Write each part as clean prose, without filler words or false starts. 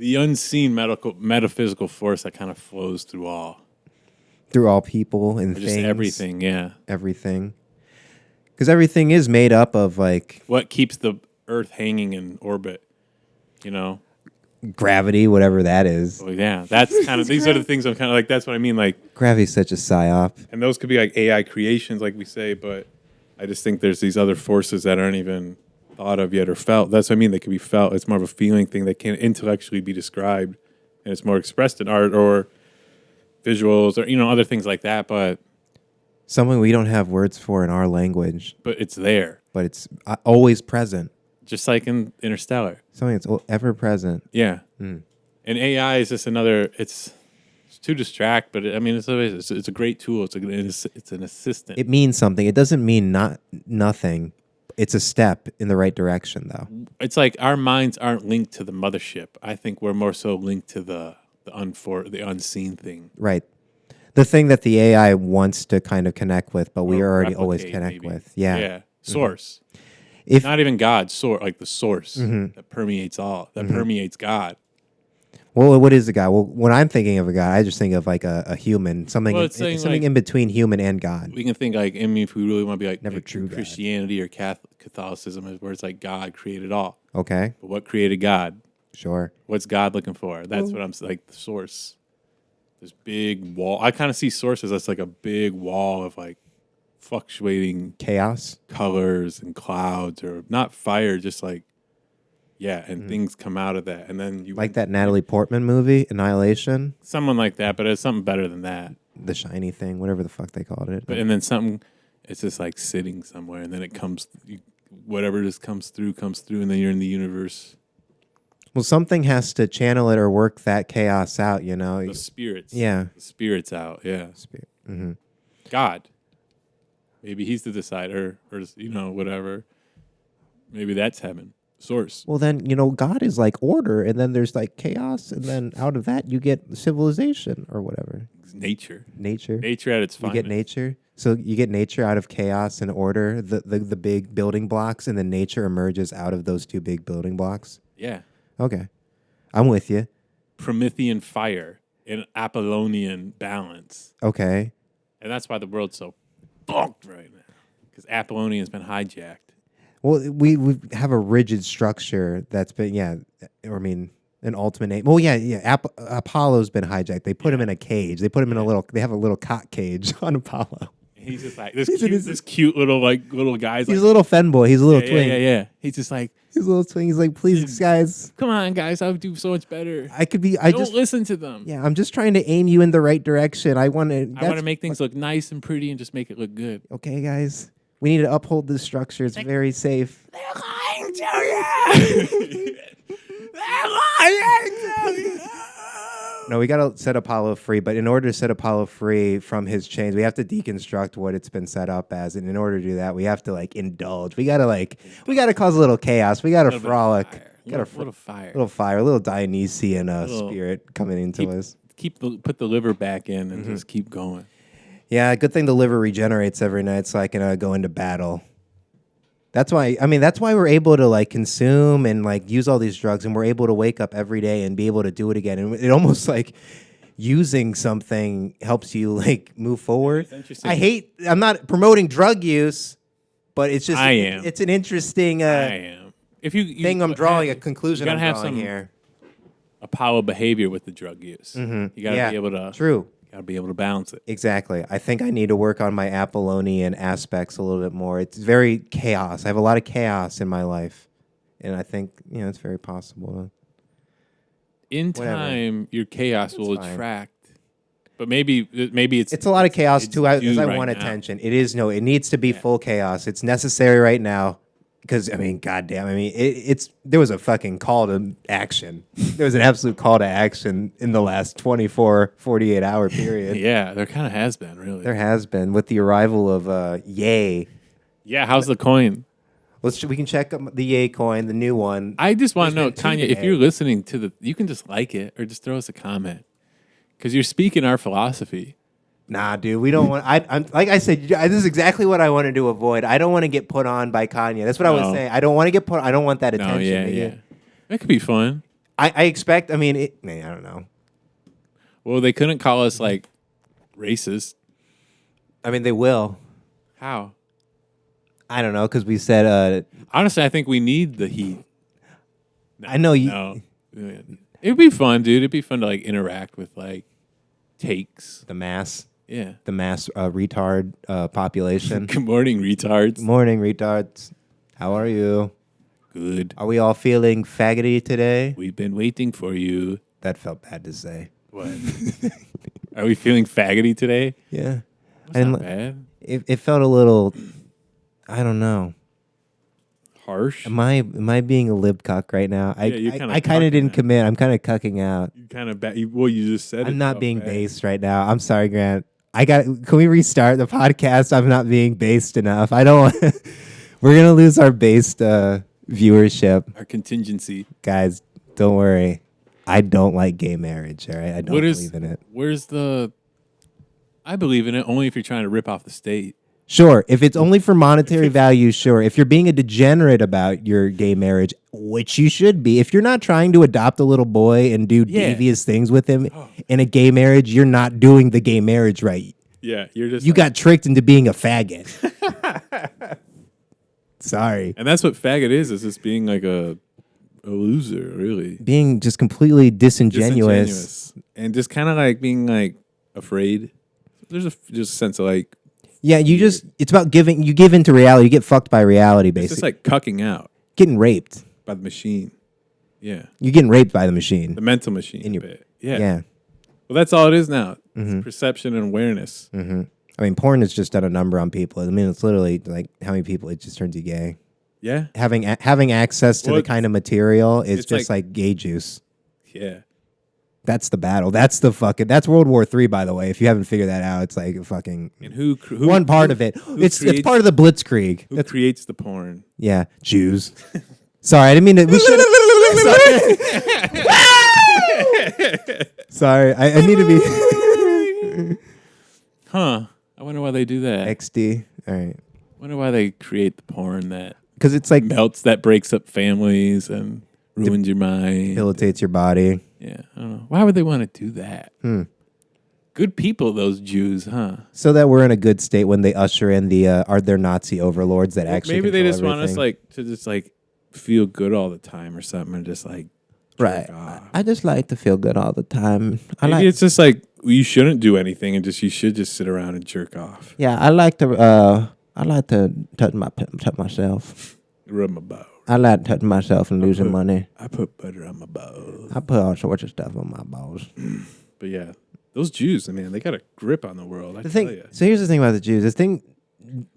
the unseen metaphysical force that kind of flows through all people and just things. Everything, yeah. Everything. Because everything is made up of like what keeps the Earth hanging in orbit, you know? Gravity, whatever that is. Well, yeah, that's kind of these are the things I'm kind of like. That's what I mean. Like gravity's such a psyop, and those could be like AI creations, like we say. But I just think there's these other forces that aren't even thought of yet or felt. That's what I mean. They could be felt. It's more of a feeling thing that can't intellectually be described, and it's more expressed in art or visuals or other things like that. But something we don't have words for in our language. But it's there. But it's always present. Just like in Interstellar. Something that's ever present. Yeah. Mm. And AI is just another, it's to distract, but it's a great tool. It's an assistant. It means something. It doesn't mean nothing. It's a step in the right direction, though. It's like our minds aren't linked to the mothership. I think we're more so linked to the unseen thing. Right. The thing that the AI wants to kind of connect with, but we already always connect with. Yeah. Yeah. Source. If not even God, like the source that permeates all, that permeates God. Well, what is a God? Well, when I'm thinking of a God, I just think of like a human, something in between human and God. We can think like, if we really want to be like, never true Christianity God. or Catholicism, is where it's like God created all. Okay. But what created God? Sure. What's God looking for? That's what I'm like, the source. This big wall. I kind of see sources that's like a big wall of like fluctuating chaos, colors and clouds, or not fire, just like and things come out of that, and then you like that Natalie Portman movie, Annihilation, someone like that, but it's something better than that. The shiny thing, whatever the fuck they called it. But and then something, it's just like sitting somewhere, and then it comes, whatever just comes through, and then you're in the universe. Well, something has to channel it or work that chaos out, The spirits. Yeah. The spirits out, yeah. Spirit. Mm-hmm. God. Maybe he's the decider, or whatever. Maybe that's heaven. Source. Well, then, God is like order, and then there's like chaos, and then out of that you get civilization or whatever. Nature. Nature at its finest. You get nature. So you get nature out of chaos and order, the big building blocks, and then nature emerges out of those two big building blocks. Yeah. Okay. I'm with you. Promethean fire and Apollonian balance. Okay. And that's why the world's so fucked right now, because Apollonian's been hijacked. Well, we have a rigid structure that's been, an ultimate name. Well, Apollo's been hijacked. They put him in a cage. They put him in they have a little cock cage on Apollo. He's just like this cute little guy. He's a little femboy. He's a little twink. Yeah. He's just like, he's a little twink. He's like, please, guys. Come on, guys. I would do so much better. Don't listen to them. Yeah, I'm just trying to aim you in the right direction. I want to make things look nice and pretty and just make it look good. Okay, guys. We need to uphold this structure. It's very safe. They're lying to you. They're lying to you. No, we got to set Apollo free. But in order to set Apollo free from his chains, we have to deconstruct what it's been set up as. And in order to do that, we have to indulge. We got to cause a little chaos. We got to frolic. Little fire. A little Dionysian spirit coming into us. Put the liver back in and just keep going. Yeah, good thing the liver regenerates every night so I can go into battle. That's why we're able to consume and use all these drugs, and we're able to wake up every day and be able to do it again. And it almost using something helps you move forward. I'm not promoting drug use, but it's just it's an interesting thing I'm drawing a conclusion I'm drawing here. Apollo behavior with the drug use. Mm-hmm. You got to be able to True. Got to be able to balance it. Exactly. I think I need to work on my Apollonian aspects a little bit more. It's very chaos. I have a lot of chaos in my life. And I think, it's very possible. In time, your chaos will attract. But maybe it's a lot of chaos too, because I want attention. It needs to be full chaos. It's necessary right now. Because, goddamn, there was a fucking call to action. There was an absolute call to action in the last 24, 48-hour period. Yeah, there kind of has been, really. There has been, with the arrival of Ye. Yeah, how's the coin? We can check the Ye coin, the new one. I just want to know, Tanya, if you're listening to you can just like it or just throw us a comment. Because you're speaking our philosophy. Nah, dude, we don't want. I'm like I said. This is exactly what I wanted to avoid. I don't want to get put on by Kanye. That's what I was saying. I don't want to get put. I don't want that attention. Yeah. That could be fun. I expect. I mean, I don't know. Well, they couldn't call us like racist. I mean, they will. How? I don't know because we said. Honestly, I think we need the heat. No, I know you. No. It'd be fun, dude. It'd be fun to like interact with like takes. The mass. Yeah. The mass retard population. Good morning, retards. Good morning, retards. How are you? Good. Are we all feeling faggoty today? We've been waiting for you. That felt bad to say. What? Are we feeling faggoty today? Yeah. That's not bad. It felt a little, I don't know. Harsh? Am I being a lib cuck right now? you're kinda I kind of didn't cucking commit. I'm kind of cucking out. You kind of well, you just said I'm not being based right now. I'm sorry, Grant. Can we restart the podcast? I'm not being based enough. I don't want we're going to lose our based viewership. Our contingency. Guys, don't worry. I don't like gay marriage, all right? I don't believe in it. I believe in it only if you're trying to rip off the state. Sure. If it's only for monetary value, sure. If you're being a degenerate about your gay marriage, which you should be, if you're not trying to adopt a little boy and do devious things with him in a gay marriage, you're not doing the gay marriage right. Yeah, you got tricked into being a faggot. Sorry. And that's what faggot is just being like a loser, really. Being just completely disingenuous. And just kind of like being like afraid. There's just a sense of like, yeah, it's about you give into reality. You get fucked by reality, basically. it's just like cucking out Getting raped. by the machine. Yeah. You're getting raped by the machine. The mental machine. In your bit. Yeah. Yeah. Well, that's all it is now. It's perception and awareness. Mm-hmm. I mean, porn has just done a number on people. I mean, it's literally like how many people it just turns you gay. Yeah. Having access to the kind of material is just like gay juice. Yeah. That's the battle. That's World War III, by the way. If you haven't figured that out, it's like a fucking And who one part of it. It's part of the Blitzkrieg. Who creates the porn? Yeah, Jews. Sorry, I didn't mean to. We should. Sorry, I need to be. Huh. I wonder why they do that. XD. All right. Wonder why they create the porn that because it's like that breaks up families and ruins your mind. Debilitates your body. Yeah, I don't know. Why would they want to do that? Good people, those Jews, huh? So that we're in a good state when they usher in their Nazi overlords that actually maybe they just everything. want us like to just like feel good all the time or something, and just like right. I just like to feel good all the time. Maybe it's just like you shouldn't do anything and you should just sit around and jerk off. Yeah, I like to touch myself. Rub my balls. I like touching myself and losing money. I put butter on my balls. I put all sorts of stuff on my balls. But yeah, those Jews, man, they got a grip on the world. I tell you. So here's the thing about the Jews.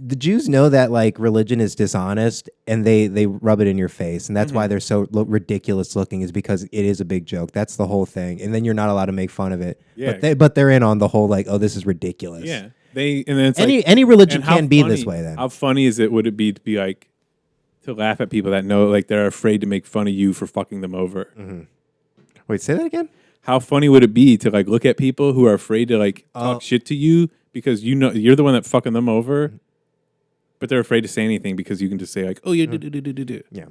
The Jews know that like religion is dishonest, and they rub it in your face, and that's why they're so ridiculous looking. Is because it is a big joke. That's the whole thing, and then you're not allowed to make fun of it. Yeah. But they're in on the whole like, oh, this is ridiculous. Yeah. And then it's any religion can be this way. Then how funny would it be to be like to laugh at people that know like they're afraid to make fun of you for fucking them over? Wait, say that again. How funny would it be to like look at people who are afraid to like talk shit to you because you know you're the one that fucking them over, but they're afraid to say anything because you can just say like, oh yeah, yeah.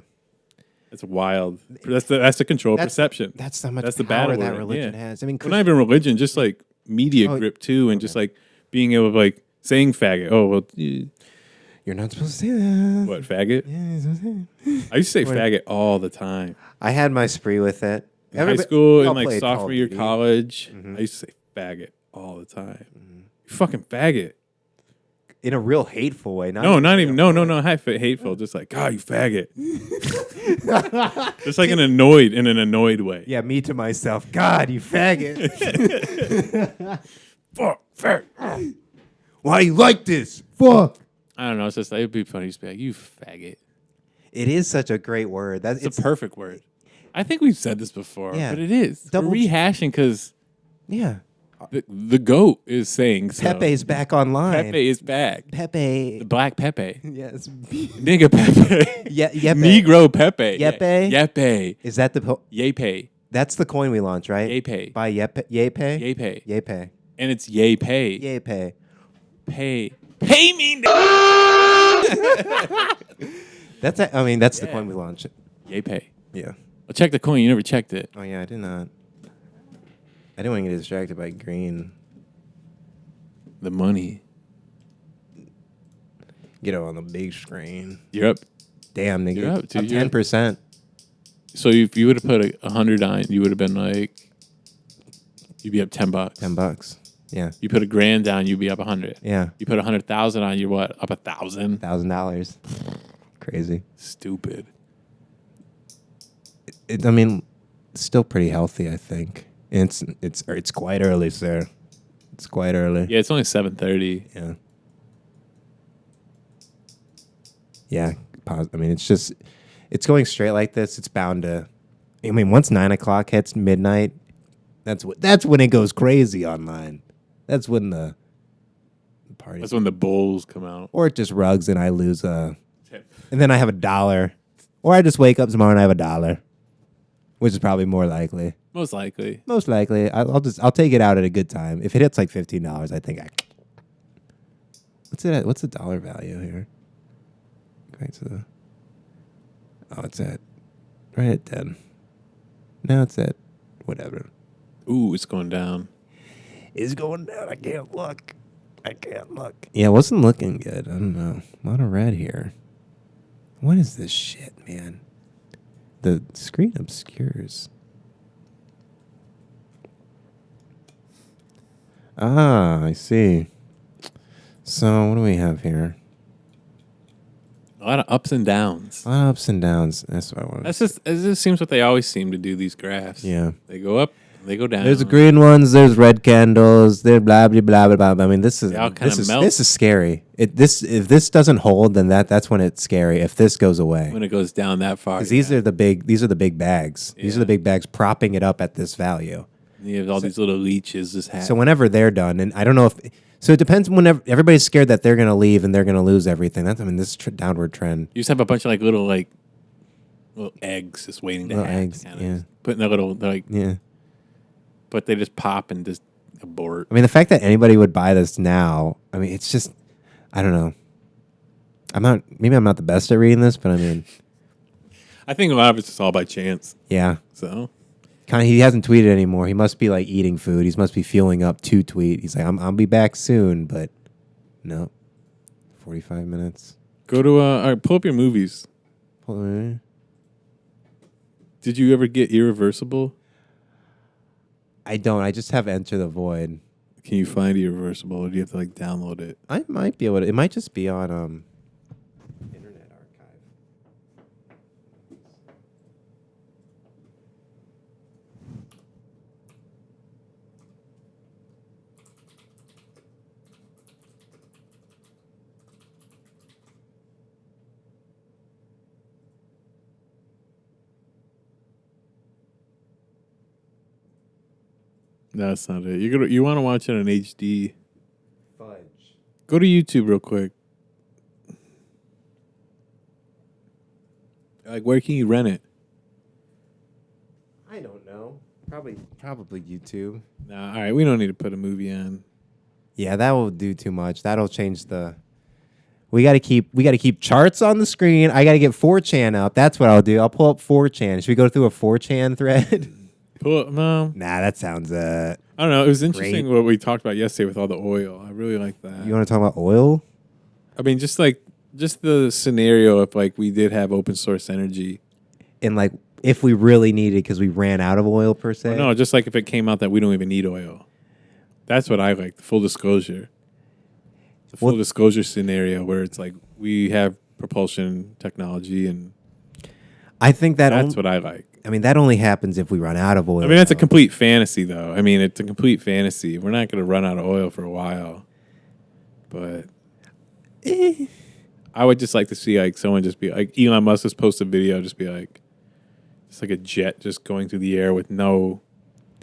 That's wild. That's the control perception. That's how much that's the power battle that religion has. I mean, well, not even religion, just like media grip too, and just like being able to like saying faggot. Oh well, you're not supposed to say that. What, faggot? Yeah, you're supposed to say. I used to say faggot all the time. I had my spree with it. In high school and like sophomore year college, I used to say faggot all the time. You fucking faggot. In a real hateful way. No, hateful. Just like, God, you faggot. Just like in an annoyed way. Yeah, me to myself. God, you faggot. Fuck, faggot. Why you like this? Fuck. I don't know. It's just it'd be funny to be like, you faggot. It is such a great word. It's a perfect word. I think we've said this before, but it is. We're rehashing because yeah, the GOAT is saying so. Pepe's back online. Pepe is back. Pepe. The black Pepe. Yes. Nigga Pepe. Yeah, Yepe. Negro Pepe. Yepe. Yepe. Is that the... Yepe. That's the coin we launched, right? Yepe. By Yepe. Yepe. Yepe. Yepe. And it's Yepe. Yepe. Pay me. That's the coin we launched. Yepe. Yeah. Well, check the coin. You never checked it. Oh yeah, I did not. I didn't want to get distracted by green. The money. Get it on the big screen. You're up. Damn, nigga. You're up, dude. 10%. So if you would have put 100 on, you would have been like, you'd be up $10. $10. Yeah. You put $1,000 down, you'd be up 100. Yeah. You put 100,000 on, you're what? Up 1,000. $1,000. Crazy. Stupid. I mean, it's still pretty healthy, I think. And it's quite early, sir. It's quite early. Yeah, it's only 7:30. Yeah. Yeah. I mean, it's going straight like this. It's bound to. I mean, once 9 o'clock hits midnight, that's when it goes crazy online. That's when the party. That's when the bulls come out. Or it just rugs and I lose and then I have $1. Or I just wake up tomorrow and I have $1, which is probably more likely. Most likely. Most likely, I'll take it out at a good time. If it hits like $15, I think what's the dollar value here? Going to the. Oh, it's at right at 10. Now it's at whatever. Ooh, it's going down. It's going down. I can't look. Yeah, it wasn't looking good. I don't know. A lot of red here. What is this shit, man? The screen obscures. Ah, I see. So, what do we have here? A lot of ups and downs. A lot of ups and downs. That's what I want. It just seems what they always seem to do, these graphs. Yeah. They go up, they go down. There's green ones, there's red candles, there's blah, blah, blah, blah, blah. I mean, this is scary. If this doesn't hold, then that's when it's scary. If this goes away. When it goes down that far. Because these are the big bags. These are the big bags propping it up at this value. And you have all these little leeches just happening. So whenever they're done, and I don't know if... So it depends whenever... Everybody's scared that they're going to leave and they're going to lose everything. This downward trend. You just have a bunch of little eggs just waiting to hatch. Yeah. Putting their little... Yeah. But they just pop and just abort. I mean, the fact that anybody would buy this now, I mean, it's just... I don't know. Maybe I'm not the best at reading this, but I mean... I think a lot of it's just all by chance. Yeah. So... He hasn't tweeted anymore. He must be eating food. He must be fueling up to tweet. He's like, I'll be back soon, but no. 45 minutes. Go to all right, pull up your movies. Did you ever get Irreversible? I don't. I just have Enter the Void. Can you find Irreversible, or do you have to download it? I might be able to. It might just be on Internet Archive. No, that's not it. You want to watch it in HD. Fudge. Go to YouTube real quick. Where can you rent it? I don't know. Probably YouTube. Nah, all right. We don't need to put a movie on. Yeah, that will do too much. That'll change the. We got to keep charts on the screen. I got to get 4chan up. That's what I'll do. I'll pull up 4chan. Should we go through a 4chan thread? No. Nah, that sounds I don't know. It was interesting what we talked about yesterday with all the oil. I really like that. You want to talk about oil? I mean, just the scenario if we did have open source energy, and if we really needed because we ran out of oil per se. Well, no, just if it came out that we don't even need oil. That's what I like. The full disclosure. The full disclosure scenario where it's we have propulsion technology and. I think that's what I like. I mean, that only happens if we run out of oil. I mean, that's a complete fantasy, though. I mean, it's a complete fantasy. We're not going to run out of oil for a while. But I would just like to see, someone just be Elon Musk just post a video, just be it's like a jet just going through the air with no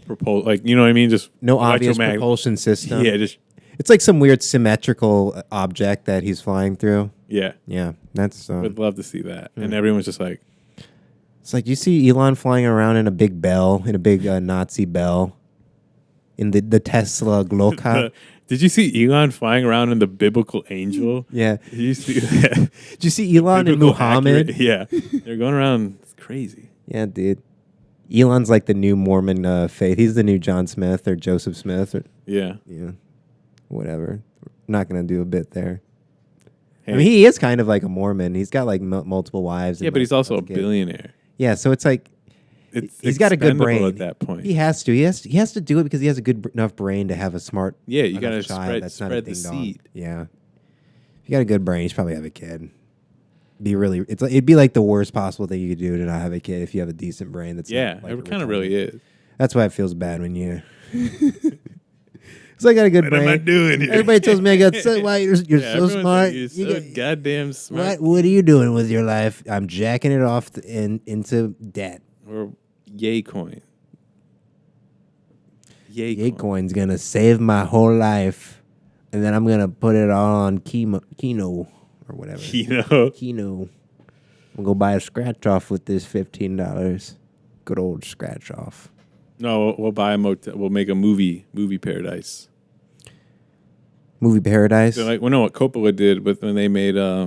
propulsion. You know what I mean? Just no obvious propulsion system. Yeah, just... It's like some weird symmetrical object that he's flying through. Yeah. Yeah, that's... Would love to see that. And everyone's just It's you see Elon flying around in a big bell, in a big Nazi bell, in the Tesla Glocka. Did you see Elon flying around in the biblical angel? Yeah. Did you see that? Did you see Elon and Muhammad? Yeah. They're going around. It's crazy. Yeah, dude. Elon's like the new Mormon faith. He's the new John Smith or Joseph Smith or Yeah. Whatever. Not gonna do a bit there. Hey. I mean, he is kind of like a Mormon. He's got like multiple wives. Yeah, and, but like, he's also a kids. billionaire. Yeah, so it's like He's got a good brain at that point. He has to. He has to do it because he has a good enough brain to have a smart. Yeah, you enough gotta child spread the seed. Yeah, if you got a good brain, you should probably have a kid. It'd be like the worst possible thing you could do to not have a kid if you have a decent brain. That's Yeah, not, like, it kind of really is. That's why it feels bad when you. So I got a good brain. What am I doing here? Everybody tells me I got so why you're so smart. You're so goddamn smart. What are you doing with your life? I'm jacking it off into debt. Or Yepe Coin. Yepe Coin's gonna save my whole life, and then I'm gonna put it all on Kino or whatever. Kino. We'll go buy a scratch off with this $15. Good old scratch off. No, we'll buy a motel. We'll make a movie paradise. Movie paradise. So like, know what Coppola did with when they made Yeah,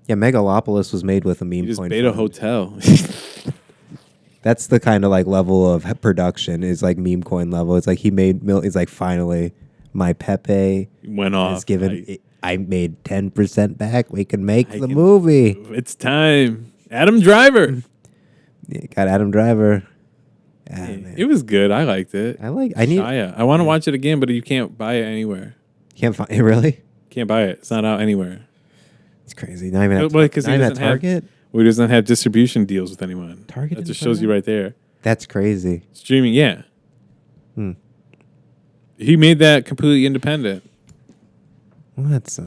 Megalopolis was made with a meme you just coin. made a hotel. That's the kind of like level of production is like meme coin level. It's like he made. It's like finally my Pepe went off. is given. I made 10% back. We can make the movie. It's time. Adam Driver. Yeah, got Adam Driver. It was good. I liked it. I need. Shia. I want to watch it again, but you can't buy it anywhere. Can't find it really. Can't buy it. It's not out anywhere. It's crazy. Not even at, because not he even at doesn't Target. He doesn't have distribution deals with anyone. Target. That just shows you right there. That's crazy. Streaming, yeah. He made that completely independent. What?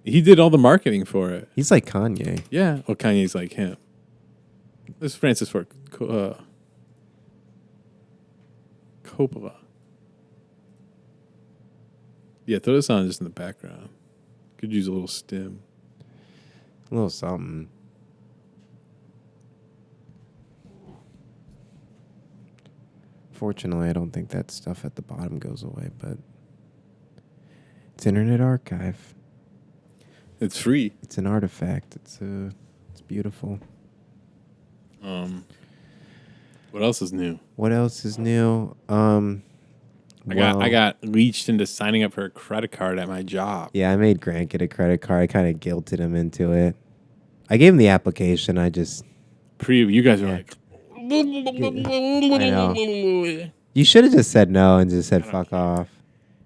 He did all the marketing for it. He's like Kanye. Yeah. Well, Kanye's like him. This is Francis Ford Coppola. Yeah, throw this on just in the background. Could use a little stim. A little something. Fortunately, I don't think that stuff at the bottom goes away, but it's Internet Archive. It's free. It's an artifact. It's beautiful. What else is new? What else is new? I got leeched into signing up for a credit card at my job. Yeah, I made Grant get a credit card. I kind of guilted him into it. I gave him the application. I just you guys are like, I know. You should have just said no and just said fuck off.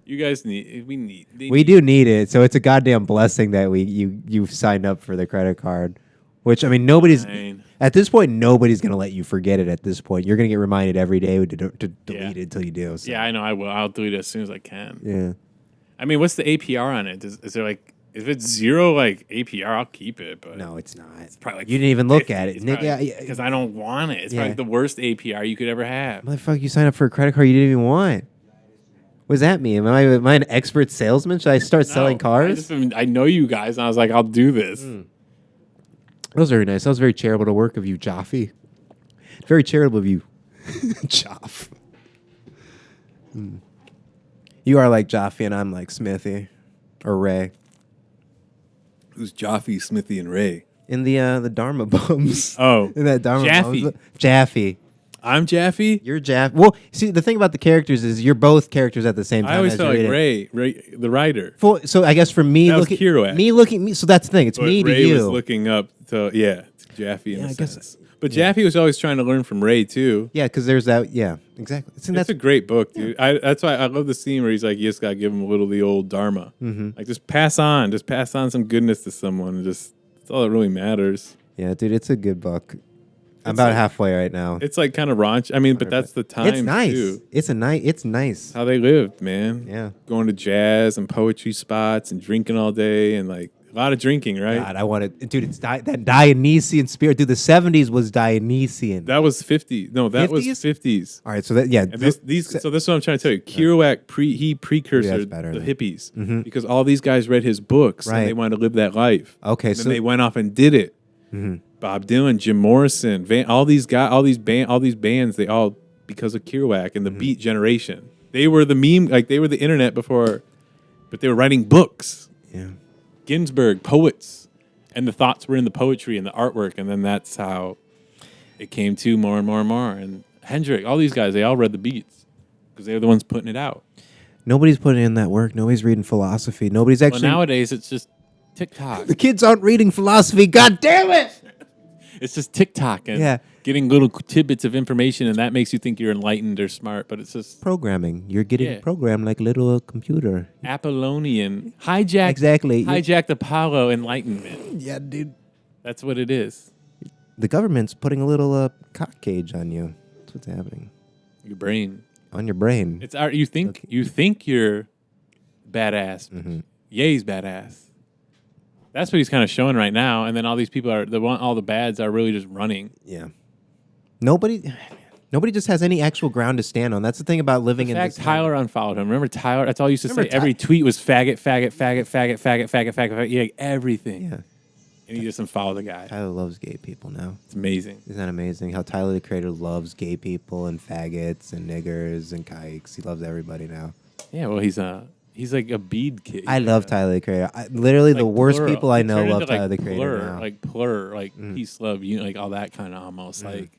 You guys We do need it, so it's a goddamn blessing that you signed up for the credit card. Which I mean, at this point nobody's gonna let you forget it. At this point, you're gonna get reminded every day to delete it until you do. So. Yeah, I know. I will. I'll delete it as soon as I can. Yeah. I mean, what's the APR on it? Is there like if it's zero like APR, I'll keep it. But no, it's not. It's probably like you didn't even look at it, because I don't want it. It's probably the worst APR you could ever have. Motherfucker, you signed up for a credit card you didn't even want. What does that mean? Am I an expert salesman? Should I start selling cars? I know you guys, and I was like, I'll do this. That was very nice. That was very charitable to work of you, Jaffe. Very charitable of you, Joff. You are like Jaffe, and I'm like Smithy or Ray. Who's Jaffe, Smithy, and Ray? In the Dharma bums. Oh, in that Dharma Jaffe. bums. Jaffe. I'm Jaffe. You're Jaffe. Well, see, the thing about the characters is you're both characters at the same time. I always felt like Ray, the writer. So I guess for me, that was Kerouac. So that's the thing. It's but me Ray to you. was looking up to Jaffe in a guess, sense. But Jaffe was always trying to learn from Ray too. Yeah, because there's that. Yeah, exactly. That's a great book, dude. That's why I love the scene where he's like, you just gotta give him a little of the old Dharma. Like just pass on some goodness to someone, and that's all that really matters. Yeah, dude, it's a good book. I'm about halfway right now. It's like kind of raunch. I mean, but that's the time. It's nice. Too. It's nice. How they lived, man. Yeah, going to jazz and poetry spots and drinking all day and like a lot of drinking, right? God, I want to, dude. It's that Dionysian spirit, dude. The '70s was Dionysian. That was 50. No, that 50s? Was 50s. All right, so that so this is what I'm trying to tell you. Kerouac precursored the hippies because all these guys read his books and they wanted to live that life. Okay, and then they went off and did it. Bob Dylan, Jim Morrison, all these bands, they all because of Kerouac and the Beat generation. They were the meme, like they were the internet before, but they were writing books. Yeah. Ginsberg, poets, and the thoughts were in the poetry and the artwork, and then that's how it came to more and more and more. And Hendrick, all these guys, they all read the beats because they're the ones putting it out. Nobody's putting in that work. Nobody's reading philosophy. Nobody's actually. Well, nowadays it's just TikTok. The kids aren't reading philosophy. God damn it! It's just TikTok and getting little tidbits of information, and that makes you think you're enlightened or smart, but it's just programming. You're getting programmed like a little computer. Apollonian hijacked Apollo enlightenment. Yeah, dude. That's what it is. The government's putting a little cock cage on you. That's what's happening. Your brain. On your brain. It's you think you're badass. Mm-hmm. Ye's badass. That's what he's kind of showing right now, and then all these people all the bads are really just running. Yeah. Nobody just has any actual ground to stand on. That's the thing about living in this. Tyler unfollowed him. Remember Tyler? That's all he used to say. Every tweet was faggot, faggot, faggot, faggot, faggot, faggot, faggot. Yeah, everything. Yeah. And he just unfollowed the guy. Tyler loves gay people now. It's amazing. Isn't that amazing? How Tyler, the creator, loves gay people and faggots and niggers and kikes. He loves everybody now. Yeah, well, he's like a bead kid. I love Tyler, the creator. Literally, the worst people I know love Tyler, the creator now. Like peace, love, like all that kind of almost like.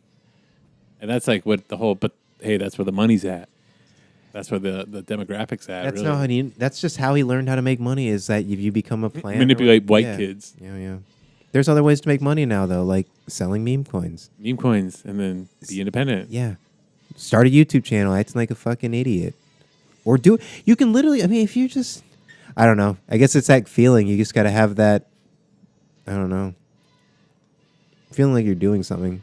And that's like what the whole, but hey, that's where the money's at. That's where the demographics at. That's just how he learned how to make money. Is that if you become a plant, manipulate white kids. Yeah. There's other ways to make money now, though, like selling meme coins. Meme coins, and then be independent. Yeah. Start a YouTube channel, acting like a fucking idiot. Or you can literally, I mean, if you just, I don't know. I guess it's that feeling. You just got to have that, I don't know, feeling like you're doing something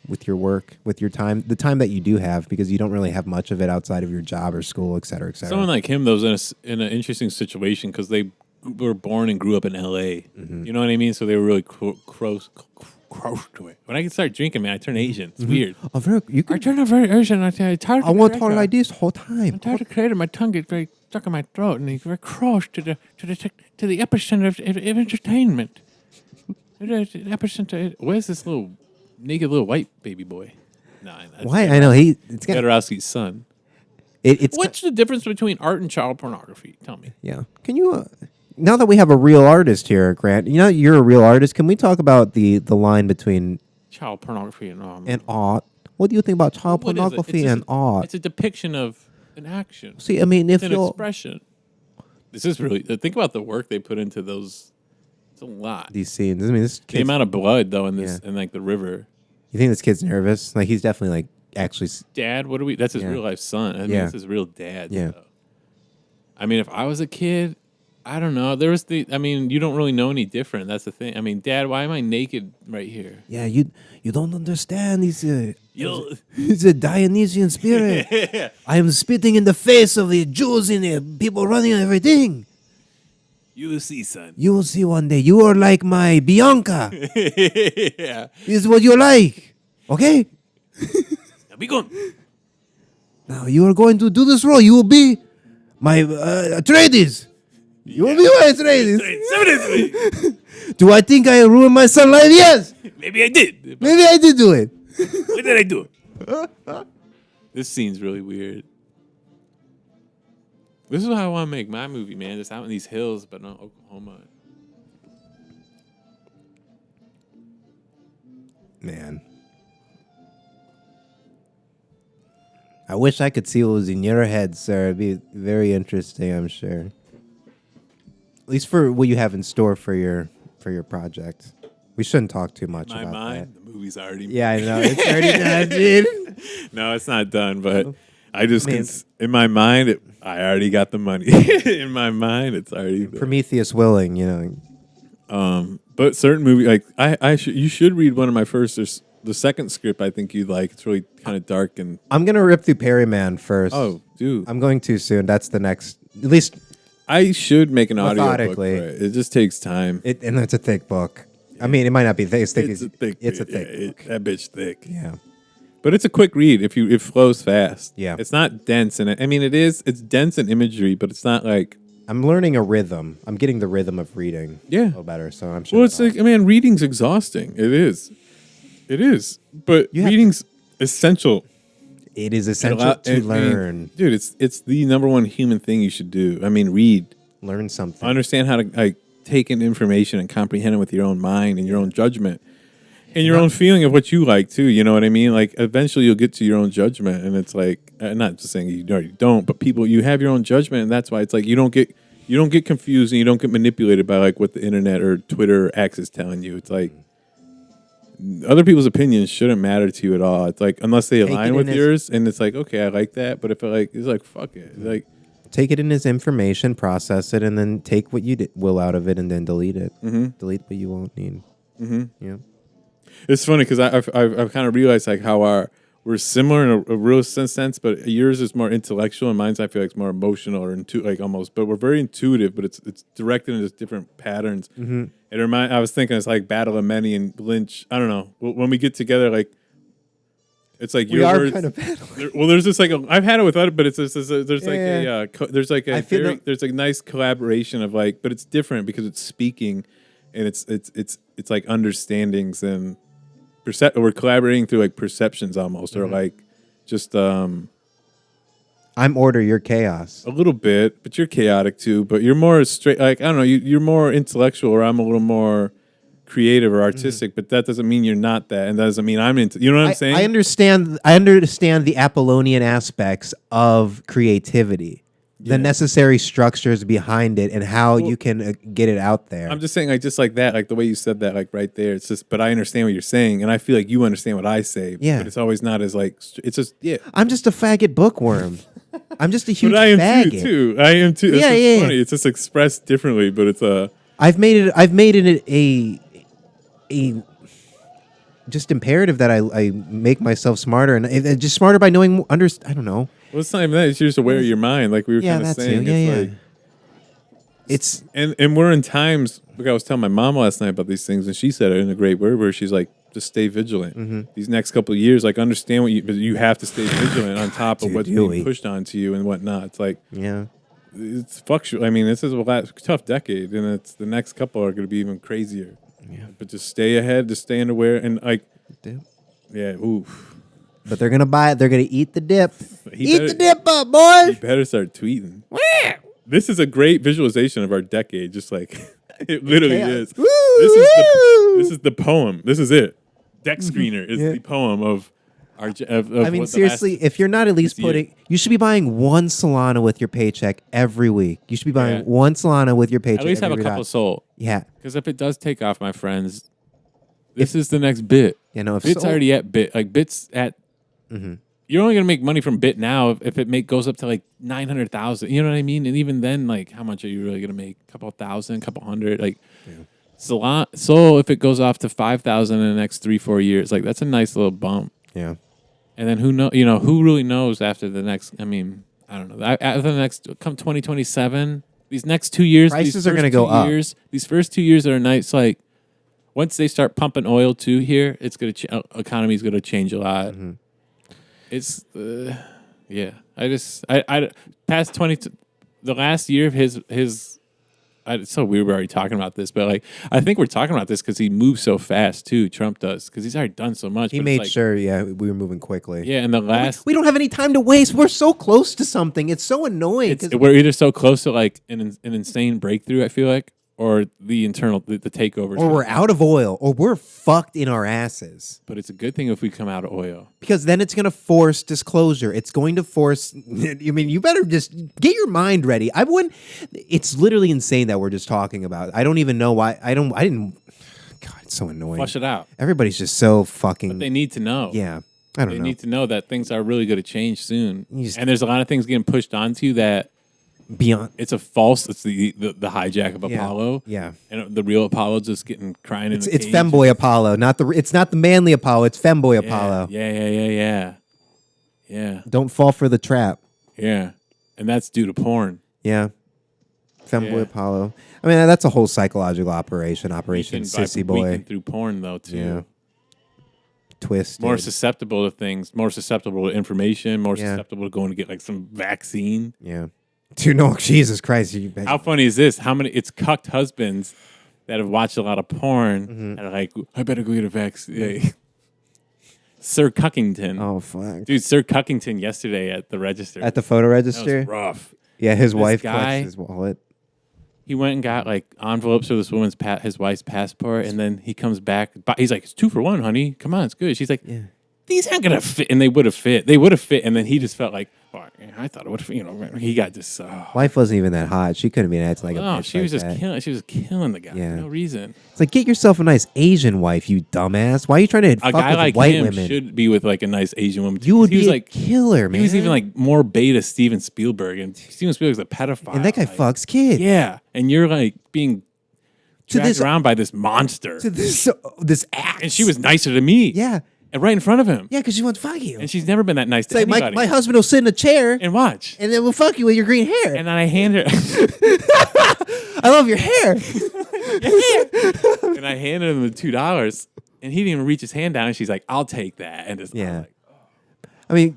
with your work, with your time, the time that you do have, because you don't really have much of it outside of your job or school, et cetera, et cetera. Someone like him, though, is in an interesting situation because they were born and grew up in L.A. Mm-hmm. You know what I mean? So they were really close to it. When I can start drinking, man, I turn Asian. It's weird. I turn very Asian. I want to talk like this the whole time. I'm tired of creating. My tongue gets very stuck in my throat, and it's very close to the epicenter of entertainment. The epicenter. Where's this little naked little white baby boy? Why? I know it's Jodorowsky's son. What's the difference between art and child pornography? Tell me. Yeah. Can you? Now that we have a real artist here, Grant, you know you're a real artist. Can we talk about the line between child pornography and art? What do you think about child pornography and art? It's a depiction of an action. See, I mean, if it's an expression. This is really think about the work they put into those. It's a lot. These scenes. I mean, the amount of blood though in this and like the river. You think this kid's nervous? Like he's definitely like actually. Dad, what are we? That's his real life son. I mean, that's his real dad. Yeah. So. I mean, if I was a kid. I don't know. You don't really know any different. That's the thing. I mean, Dad, why am I naked right here? Yeah, you don't understand. He's a Dionysian spirit. I am spitting in the face of the Jews and the people running everything. You will see, son. You will see one day. You are like my Bianca. Yeah. This is what you like. Okay? Now be gone. Now you are going to do this role. You will be my Atreides. You will be my Atreides. Do I think I ruined my son's life? Yes. Maybe I did. Maybe I did do it. What did I do? This scene's really weird. This is how I want to make my movie, man. Just out in these hills, but not Oklahoma. Man. I wish I could see what was in your head, sir. It'd be very interesting, I'm sure. At least for what you have in store for your project. We shouldn't talk too much about that. The movie's already made. Yeah, I know. It's already done, dude. No, it's not done, but I just in my mind, I already got the money. In my mind, it's already there. Prometheus willing, you know. But certain movie, like you should read one of my first. There's the second script. I think you'd like. It's really kind of dark and. I'm gonna rip through Perryman first. Oh, dude. I'm going too soon. That's the next. At least. I should make an audio book for it. It just takes time. And it's a thick book. I mean, it might not be thick. It's a thick book. That bitch thick. Yeah. But it's a quick read. It flows fast. Yeah. It's not dense, and it's dense in imagery, but it's not like. I'm learning a rhythm. I'm getting the rhythm of reading. Yeah. A little better. So I'm sure. Well, it's like reading's exhausting. It is. But reading's essential. It is essential to learn. Dude, it's the number one human thing you should do. I mean, read. Learn something. Understand how to take in information and comprehend it with your own mind and your own judgment. And your own feeling of what you like too. You know what I mean? Like eventually you'll get to your own judgment, and it's like not just saying you already don't, but you have your own judgment, and that's why it's like you don't get confused and you don't get manipulated by like what the internet or Twitter or X is telling you. It's like other people's opinions shouldn't matter to you at all. It's like unless they align with yours, and it's like okay, I like that, but if it's like fuck it, like take it in as information, process it, and then take what you will out of it, and then delete it. Delete what you won't need. Yeah. It's funny because I've kind of realized like how we're similar in a real sense, but yours is more intellectual and mine's I feel like it's more emotional or like almost. But we're very intuitive, but it's directed into different patterns. I was thinking it's like Battle of Many and Lynch. I don't know. When we get together, like it's like your words. Kind of well, there's just like I've had it with other, but it's just, there's like a nice collaboration of like, but it's different because it's speaking, and it's like understandings and. We're collaborating through like perceptions almost, or like just. I'm order, you're chaos. A little bit, but you're chaotic too. But you're more straight. Like I don't know, you're more intellectual, or I'm a little more creative or artistic. But that doesn't mean you're not that, and that doesn't mean I'm into. You know what I'm saying? I understand. I understand the Apollonian aspects of creativity. The necessary structures behind it and how you can get it out there. I'm just saying, like, just like that, like the way you said that, like right there. It's just, but I understand what you're saying, and I feel like you understand what I say. Yeah, but it's always not as like. It's just I'm just a faggot bookworm. I'm just a huge but I am faggot. too. I am too. It's just funny. It's just expressed differently, but it's a. I've made it a just imperative that I make myself smarter and just smarter by knowing I don't know. Well, it's not even that. It's just aware of your mind, like we were kind of saying. It's and we're in times. Like I was telling my mom last night about these things, and she said it in a great word where she's like, "Just stay vigilant. These next couple of years, like understand but you have to stay vigilant on top of what's being pushed onto you and whatnot. It's like it's fluctuating. I mean, this is a tough decade, and it's the next couple are going to be even crazier. Yeah, but just stay ahead, just stay aware, and like, oof. But they're gonna buy it. They're gonna eat the dip. The dip up, boys. You better start tweeting. This is a great visualization of our decade. Just like it literally is. This is the poem. This is it. Dex Screener is the poem of our. I mean, seriously, if you're not at least you should be buying one Solana with your paycheck every week. You should be buying one Solana with your paycheck. At least have a couple SOL. Yeah, because if it does take off, my friends, this is the next bit. You know, if Bit's already at bit. Like Bit's at. You're only gonna make money from Bit now if it goes up to like 900,000. You know what I mean? And even then, like, how much are you really gonna make? A couple thousand, couple hundred, like. SOL, if it goes off to 5,000 in the next 3-4 years, like that's a nice little bump. Yeah. And then who really knows after the next? I mean, I don't know. After the next, come 2027, these next 2 years, prices are gonna go up. These first 2 years are nice. Like once they start pumping oil too here, it's gonna economy's gonna change a lot. It's I past 20 the last year of his it's so weird we're already talking about this, but like I think we're talking about this because he moves so fast too. Trump does because he's already done so much. He made sure, we were moving quickly. Yeah, and the last we don't have any time to waste. We're so close to something. It's so annoying. We're either so close to like an insane breakthrough. I feel like. Or the takeovers. Or we're out of oil, or we're fucked in our asses. But it's a good thing if we come out of oil. Because then it's going to force disclosure. It's going to force... I mean, you better just get your mind ready. I wouldn't... It's literally insane that we're just talking about it. I don't even know why... I didn't... God, it's so annoying. Flush it out. Everybody's just so fucking... But they need to know. Yeah. I don't know. They need to know that things are really going to change soon. And there's a lot of things getting pushed onto that... Beyond, it's the hijack of Apollo. Yeah, and the real Apollo just getting crying in the cage. It's femboy Apollo, it's not the manly Apollo. It's femboy Apollo. Yeah. Don't fall for the trap. Yeah, and that's due to porn. Yeah, femboy Apollo. I mean, that's a whole psychological operation. Operation Sissy Boy. Through porn though too. Yeah. Twist. More susceptible to things. More susceptible to information. More susceptible to going to get like some vaccine. Yeah. Dude, no, Jesus Christ. How funny is this? It's cucked husbands that have watched a lot of porn and are like, I better go get a vaccine. Sir Cuckington. Oh, fuck. Dude, Sir Cuckington yesterday at the register. At the photo register? That was rough. Yeah, his wife collects his wallet. He went and got like envelopes for this woman's his wife's passport, and then he comes back. He's like, "It's 2 for 1, honey. Come on, it's good." She's like, "These aren't gonna fit," and they would have fit. They would have fit, and then he just felt like, "Oh, I thought it would have." He got this. Wife wasn't even that hot. She couldn't be acting like a bitch. She was like just that. killing. She was killing the guy for no reason. It's like, get yourself a nice Asian wife, you dumbass. Why are you trying to A fuck guy with like white him women? should be with like a nice Asian woman. You would he was be like a killer, man. He was even like more beta Steven Spielberg, and Steven Spielberg's a pedophile. And that guy fucks kids. Yeah, and you're like being dragged this- around by this monster. To this axe. And she was nicer to me. Yeah. And right in front of him. Yeah, because she wants to fuck you. And she's never been that nice to It's like anybody. my husband will sit in a chair and watch. and then we'll fuck you with your green hair. And then I hand her I love your hair. and I handed him the $2, and he didn't even reach his hand down. And she's like, "I'll take that." And just Yeah. like, I mean,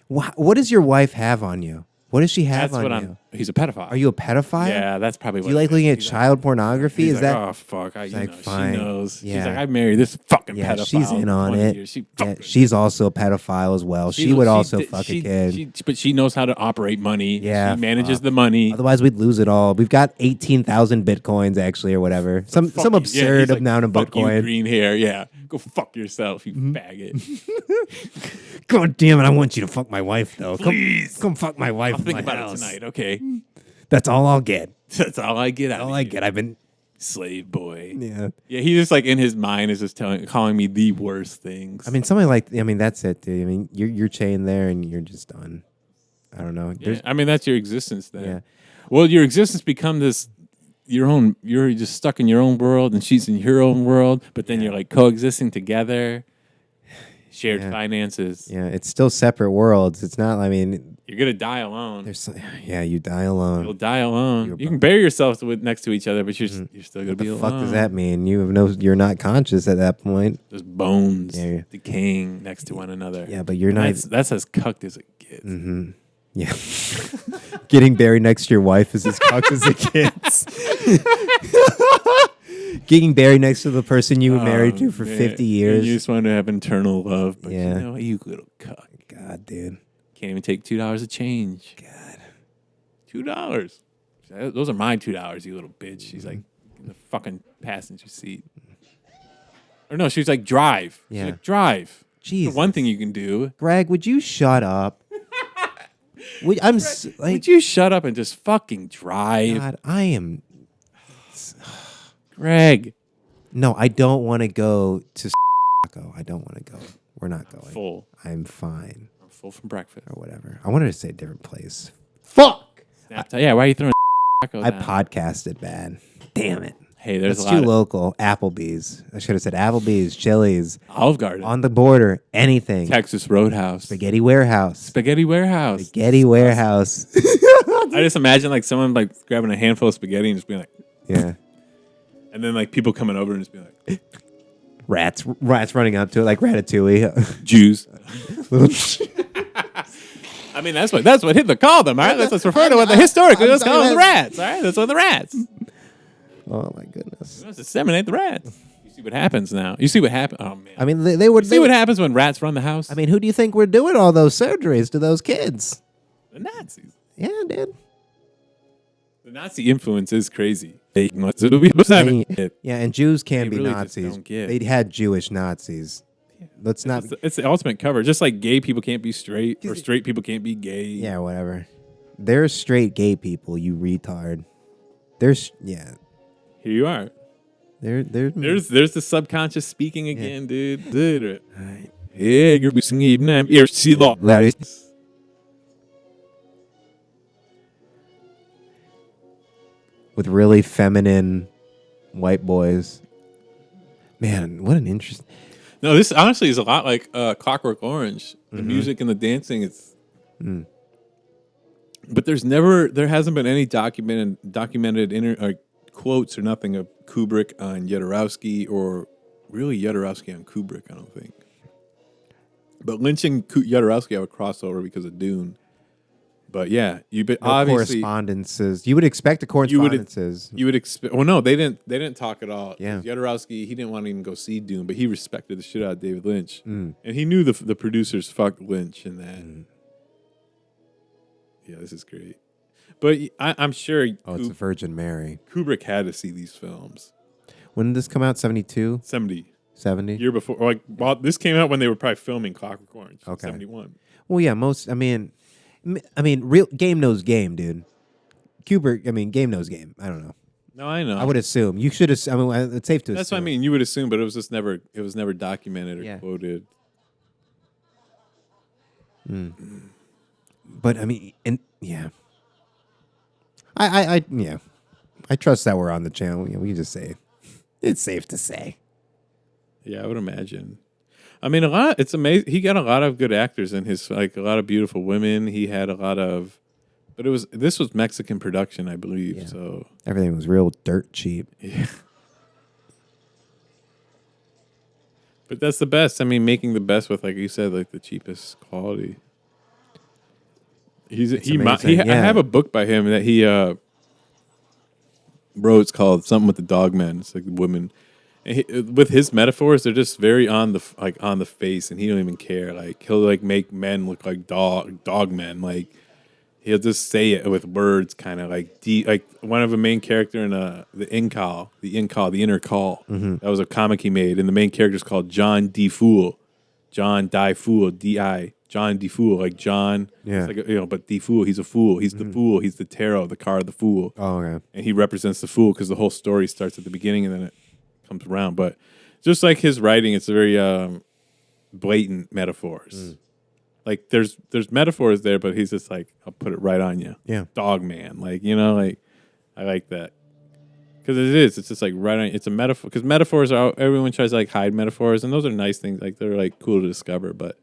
what does your wife have on you? What does she have that's on what you? He's a pedophile. Are you a pedophile? Yeah, that's probably what. Do you like it is. looking at He's child pornography? He's Is like, that? "Oh fuck, you like, know, fine. she knows." Yeah. She's like, "I married this fucking Yeah, pedophile." she's in on 20 it. years. She's also a pedophile as well. She would also fuck a kid. But she knows how to operate money. Yeah, She manages the money. Otherwise, we'd lose it all. We've got 18,000 bitcoins actually, or whatever. Some absurd he's like, amount of "Fuck you, Bitcoin. green hair. Yeah, go fuck yourself, you faggot. God damn it! I want you to fuck my wife though. Please. come fuck my wife. I'll think in my about house. it tonight. Okay, That's all I'll get. that's all I get out. All of I you, get. I've been. slave boy. Yeah. Yeah, he just like in his mind is just calling me the worst things. I mean, something like. I mean, that's it, dude. I mean, you're chained there and you're just done. I don't know. yeah. I mean that's your existence then. Yeah. Well, your existence become this. You're just stuck in your own world, and she's in your own world. But then you're like coexisting together. Shared finances. Yeah, it's still separate worlds. It's not. I mean, You're gonna die alone. you die alone. You'll die alone. You can bury yourselves next to each other, but you're still gonna be alone. What the fuck does that mean? You're not conscious at that point. There's bones Yeah. decaying next to one another. Yeah, but you're not. That's as cucked as it gets. Mm-hmm. Yeah. Getting buried next to your wife is as cucked as it gets. Getting buried next to the person you were married to for 50 years. And you just want to have internal love, but Yeah. you know, you little cuck. God, dude. Can't even take $2 of change. God. $2. Those are my $2, you little bitch. She's like in the fucking passenger seat. Or no, she's like, drive. She's Yeah. like, drive. Jesus. The one thing you can do. Greg, would you shut up? Would you shut up and just fucking drive? God, I am. Greg. No, I don't want to go to I don't want to go. We're not going. Full. I'm fine. I'm full from breakfast. Or whatever. I wanted to say a different place. Fuck. Yeah, why are you throwing I podcasted bad. Damn it. Hey, there's That's a lot too of local. Applebee's. I should have said Applebee's, Chili's, Olive Garden, on the border, anything. Texas Roadhouse, Spaghetti Warehouse. Spaghetti Warehouse. Spaghetti Warehouse. I just imagine like someone like grabbing a handful of spaghetti and just being like, Yeah. and then like people coming over and just being like, Rats running up to it like Ratatouille. Jews. I mean, that's what Hitler called them. All right, let's refer to what the historically was called the rats. All right, that's what the rats. Oh my goodness. Let's disseminate the rats. You see what happens now. You see what happens. Oh man. I mean, they would See what happens when rats run the house. I mean, who do you think we're doing all those surgeries to those kids? The Nazis. Yeah, dude. The Nazi influence is crazy. Yeah, and Jews can't They be really just Nazis. don't get. They had Jewish Nazis. Let's not. It's the ultimate cover. Just like gay people can't be straight, or straight people can't be gay. Yeah, whatever. There's straight gay people, you retard. There's Here you are. There's There's the subconscious speaking again, dude. Yeah, you're here. See the with really feminine white boys. Man, what an interest. No, this honestly is a lot like Clockwork Orange. The music and the dancing. It's. But there hasn't been any documented quotes or nothing of Kubrick on Jodorowsky, or really Jodorowsky on Kubrick, I don't think. But lynching Jodorowsky, I would cross over because of Dune. But yeah, obviously correspondences. You would expect the correspondences. You would expect. Well, no, they didn't talk at all. Yeah. Jodorowsky, he didn't want to even go see Dune, but he respected the shit out of David Lynch, and he knew the producers fucked Lynch in that. Yeah, this is great. But I'm sure Oh, it's a Virgin Mary. Kubrick had to see these films. When did this come out? 72? 70. 70? Year before. Like, well, this came out when they were probably filming Clockwork Orange. Okay. 71. Well, yeah, real game knows game, dude. Kubrick, game knows game. I don't know. No, I know. I would assume. You should assume. It's safe to assume. That's what I mean. You would assume, but it was just never. It was never documented or quoted. But I trust that we're on the channel. We can just say it's safe to say. Yeah, I would imagine. I mean, it's amazing. He got a lot of good actors in his, like a lot of beautiful women. He had a lot of, but this was Mexican production, I believe. Yeah. So everything was real dirt cheap. Yeah. But that's the best. I mean, making the best with, like you said, like the cheapest quality. I have a book by him that he wrote. It's called something with the dog men. It's like women. And with his metaphors, they're just very on the face, and he don't even care. Like he'll like make men look like dog men. Like he'll just say it with words, kind of like like one of the main character in the Inner Call. Mm-hmm. That was a comic he made, and the main character is called John D. Fool, John Die Fool, D.I. John D. Fool, like John. Yeah. It's like, but D. Fool, he's a fool. He's the fool. He's the tarot, the card of the fool. Oh, okay. And he represents the fool because the whole story starts at the beginning and then it comes around. But just like his writing, it's very blatant metaphors. Like there's metaphors there, but he's just like, I'll put it right on you. Yeah. Dog man. Like, like I like that. Because it's just like right on, it's a metaphor. Because metaphors everyone tries to like hide metaphors, and those are nice things. Like they're like cool to discover, but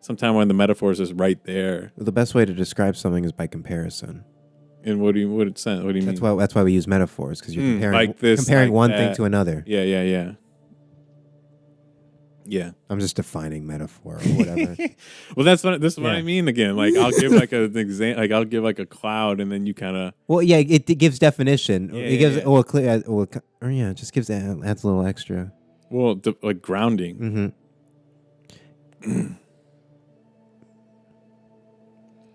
sometimes when the metaphors is right there. Well, the best way to describe something is by comparison. And what do you mean? That's why we use metaphors, because you're comparing, like this, comparing like one that. thing to another. Yeah. I'm just defining metaphor or whatever. Well, this is what I mean again. Like I'll give like an example. Like I'll give like a cloud, and then you kind of. Well, yeah, it gives definition. Yeah, it gives it just gives adds a little extra. Well, like grounding. Mm-hmm.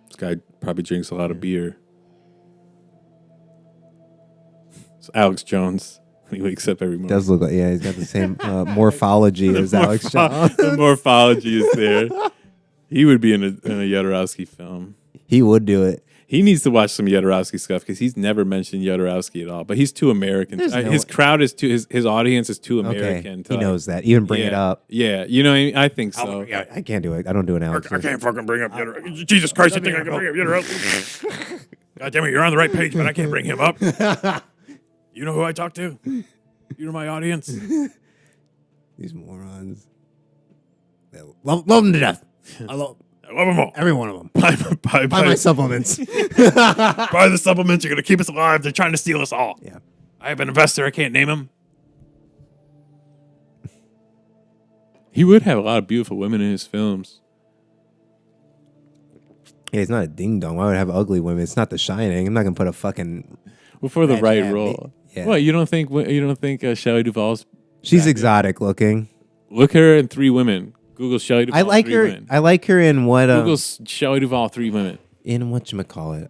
This guy probably drinks a lot of beer. It's Alex Jones. He wakes up every morning. Does look like, he's got the same morphology as Alex Jones. The morphology is there. He would be in a Jodorowsky film. He would do it. He needs to watch some Jodorowsky stuff because he's never mentioned Jodorowsky at all. But he's too American. His crowd is too. His audience is too American. He knows that. Even bring it up. Yeah, you know what I mean? I think so. I can't do it. I don't do an Alex. I can't fucking bring up Jodorowsky. Jesus Christ! I think I can bring up Jodorowsky. God damn it! You're on the right page, but I can't bring him up. You know who I talk to? You know my audience. These morons. Love them to death. I love them all. Every one of them. Buy my supplements. Buy the supplements. You're going to keep us alive. They're trying to steal us all. Yeah. I have an investor. I can't name him. He would have a lot of beautiful women in his films. Yeah, he's not a ding dong. Why would I have ugly women? It's not The Shining. I'm not going to put a fucking... Well, for the right role. Yeah. What, you don't think Shelley Duvall's... She's exotic looking. Look her in 3 women. Google Shelley Duvall. I like her. Women. I like her in what? Google Shelley Duvall 3 women. In whatchamacallit?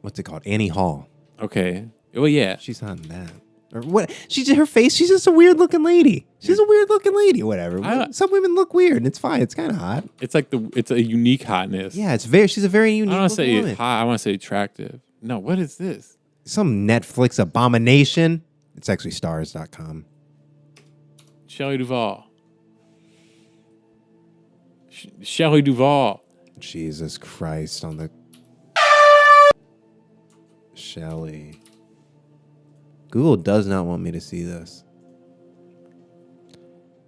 What's it called? Annie Hall. Okay. Well, yeah. She's not in that. Or what? Her face. She's just a weird looking lady. She's a weird looking lady. Whatever. Some women look weird, and it's fine. It's kind of hot. It's like it's a unique hotness. Yeah, she's a very unique. I don't want to say woman. hot. I want to say attractive. No, what is this? Some Netflix abomination. It's actually stars.com. Shelley Duvall. Shelley Duvall. Jesus Christ on the... Shelley. Google does not want me to see this.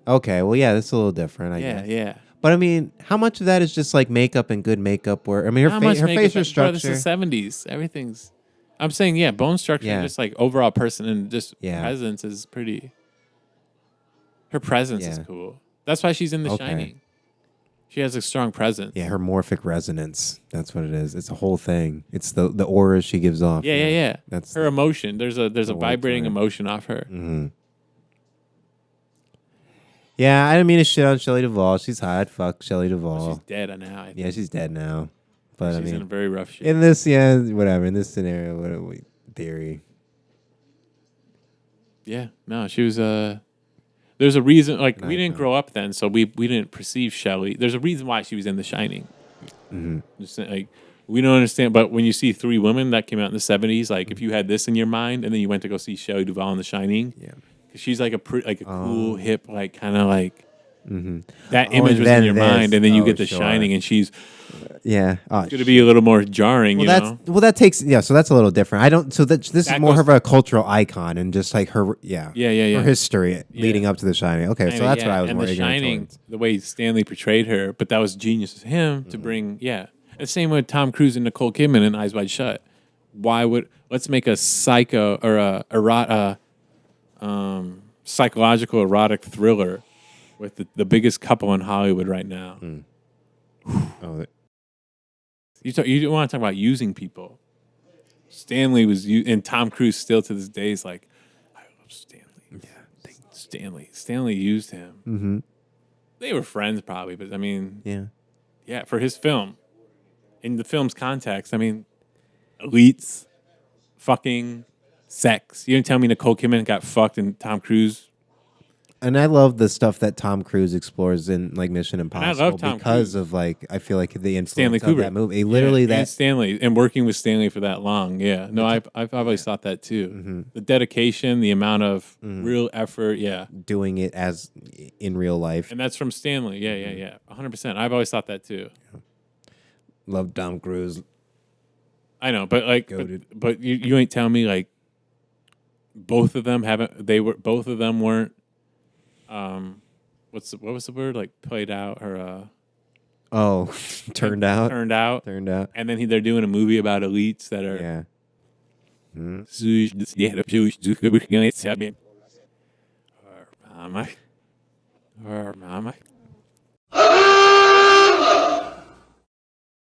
Okay, well, yeah, that's a little different, I guess. Yeah. But, I mean, how much of that is just, like, makeup and good makeup work? I mean, her facial structure... This is the 70s. Everything's... I'm saying, bone structure, just like overall person and just presence is pretty. Her presence is cool. That's why she's in The Shining. She has a strong presence. Yeah, her morphic resonance. That's what it is. It's a whole thing. It's the aura she gives off. Yeah. That's her emotion. There's a vibrating emotion off her. Mm-hmm. Yeah, I didn't mean to shit on Shelley Duvall. She's hot. Fuck Shelley Duvall. She's dead now. Yeah, she's dead now. But She's I mean, in a very rough shape. in this, yeah, whatever. In this scenario, what are we theory? Yeah, no, she was there's a reason. Like An we didn't icon. grow up then, so we didn't perceive Shelley. There's a reason why she was in The Shining. Just saying, like we don't understand. But when you see Three Women that came out in the '70s, like if you had this in your mind and then you went to go see Shelley Duvall in The Shining, Yeah. because she's like a cool, hip, like kind of like that Oh, image and was then in your this. mind, and then you Oh, get The sure. Shining, and she's Yeah. Oh, going to be a little more jarring. well, you know, that takes so that's a little different. I don't. So this is That more goes- of a cultural icon and just like her. Yeah. Yeah. Her history leading up to The Shining. Okay, so Anyway, that's yeah, what I was and more The ignorant Shining, towards. the way Stanley portrayed her, but that was genius of him to bring. Yeah, the same with Tom Cruise and Nicole Kidman in Eyes Wide Shut. Why would let's make a psycho or a psychological erotic thriller with the biggest couple in Hollywood right now? Oh, You want to talk about using people? Stanley was and Tom Cruise still to this day is like, I love Stanley. Yeah, Stanley used him. mm-hmm. They were friends probably, but I mean, Yeah. for his film, in the film's context, I mean, elites, fucking, sex. You didn't tell me Nicole Kidman got fucked and Tom Cruise. And I love the stuff that Tom Cruise explores in like Mission Impossible love Tom because Cruise. of like I feel like the influence Stanley of Kubrick. that movie. Literally And that Stanley and working with Stanley for that long. Yeah, no, I've always thought that too. The dedication, the amount of real effort. Yeah, doing it as in real life. and that's from Stanley. Yeah, 100%. I've always thought that too. Love Tom Cruise. I know, but like, Goated. but you ain't telling me like both of them weren't. What was the word, like played out or Oh, turned out. turned out, and then they're doing a movie about elites that are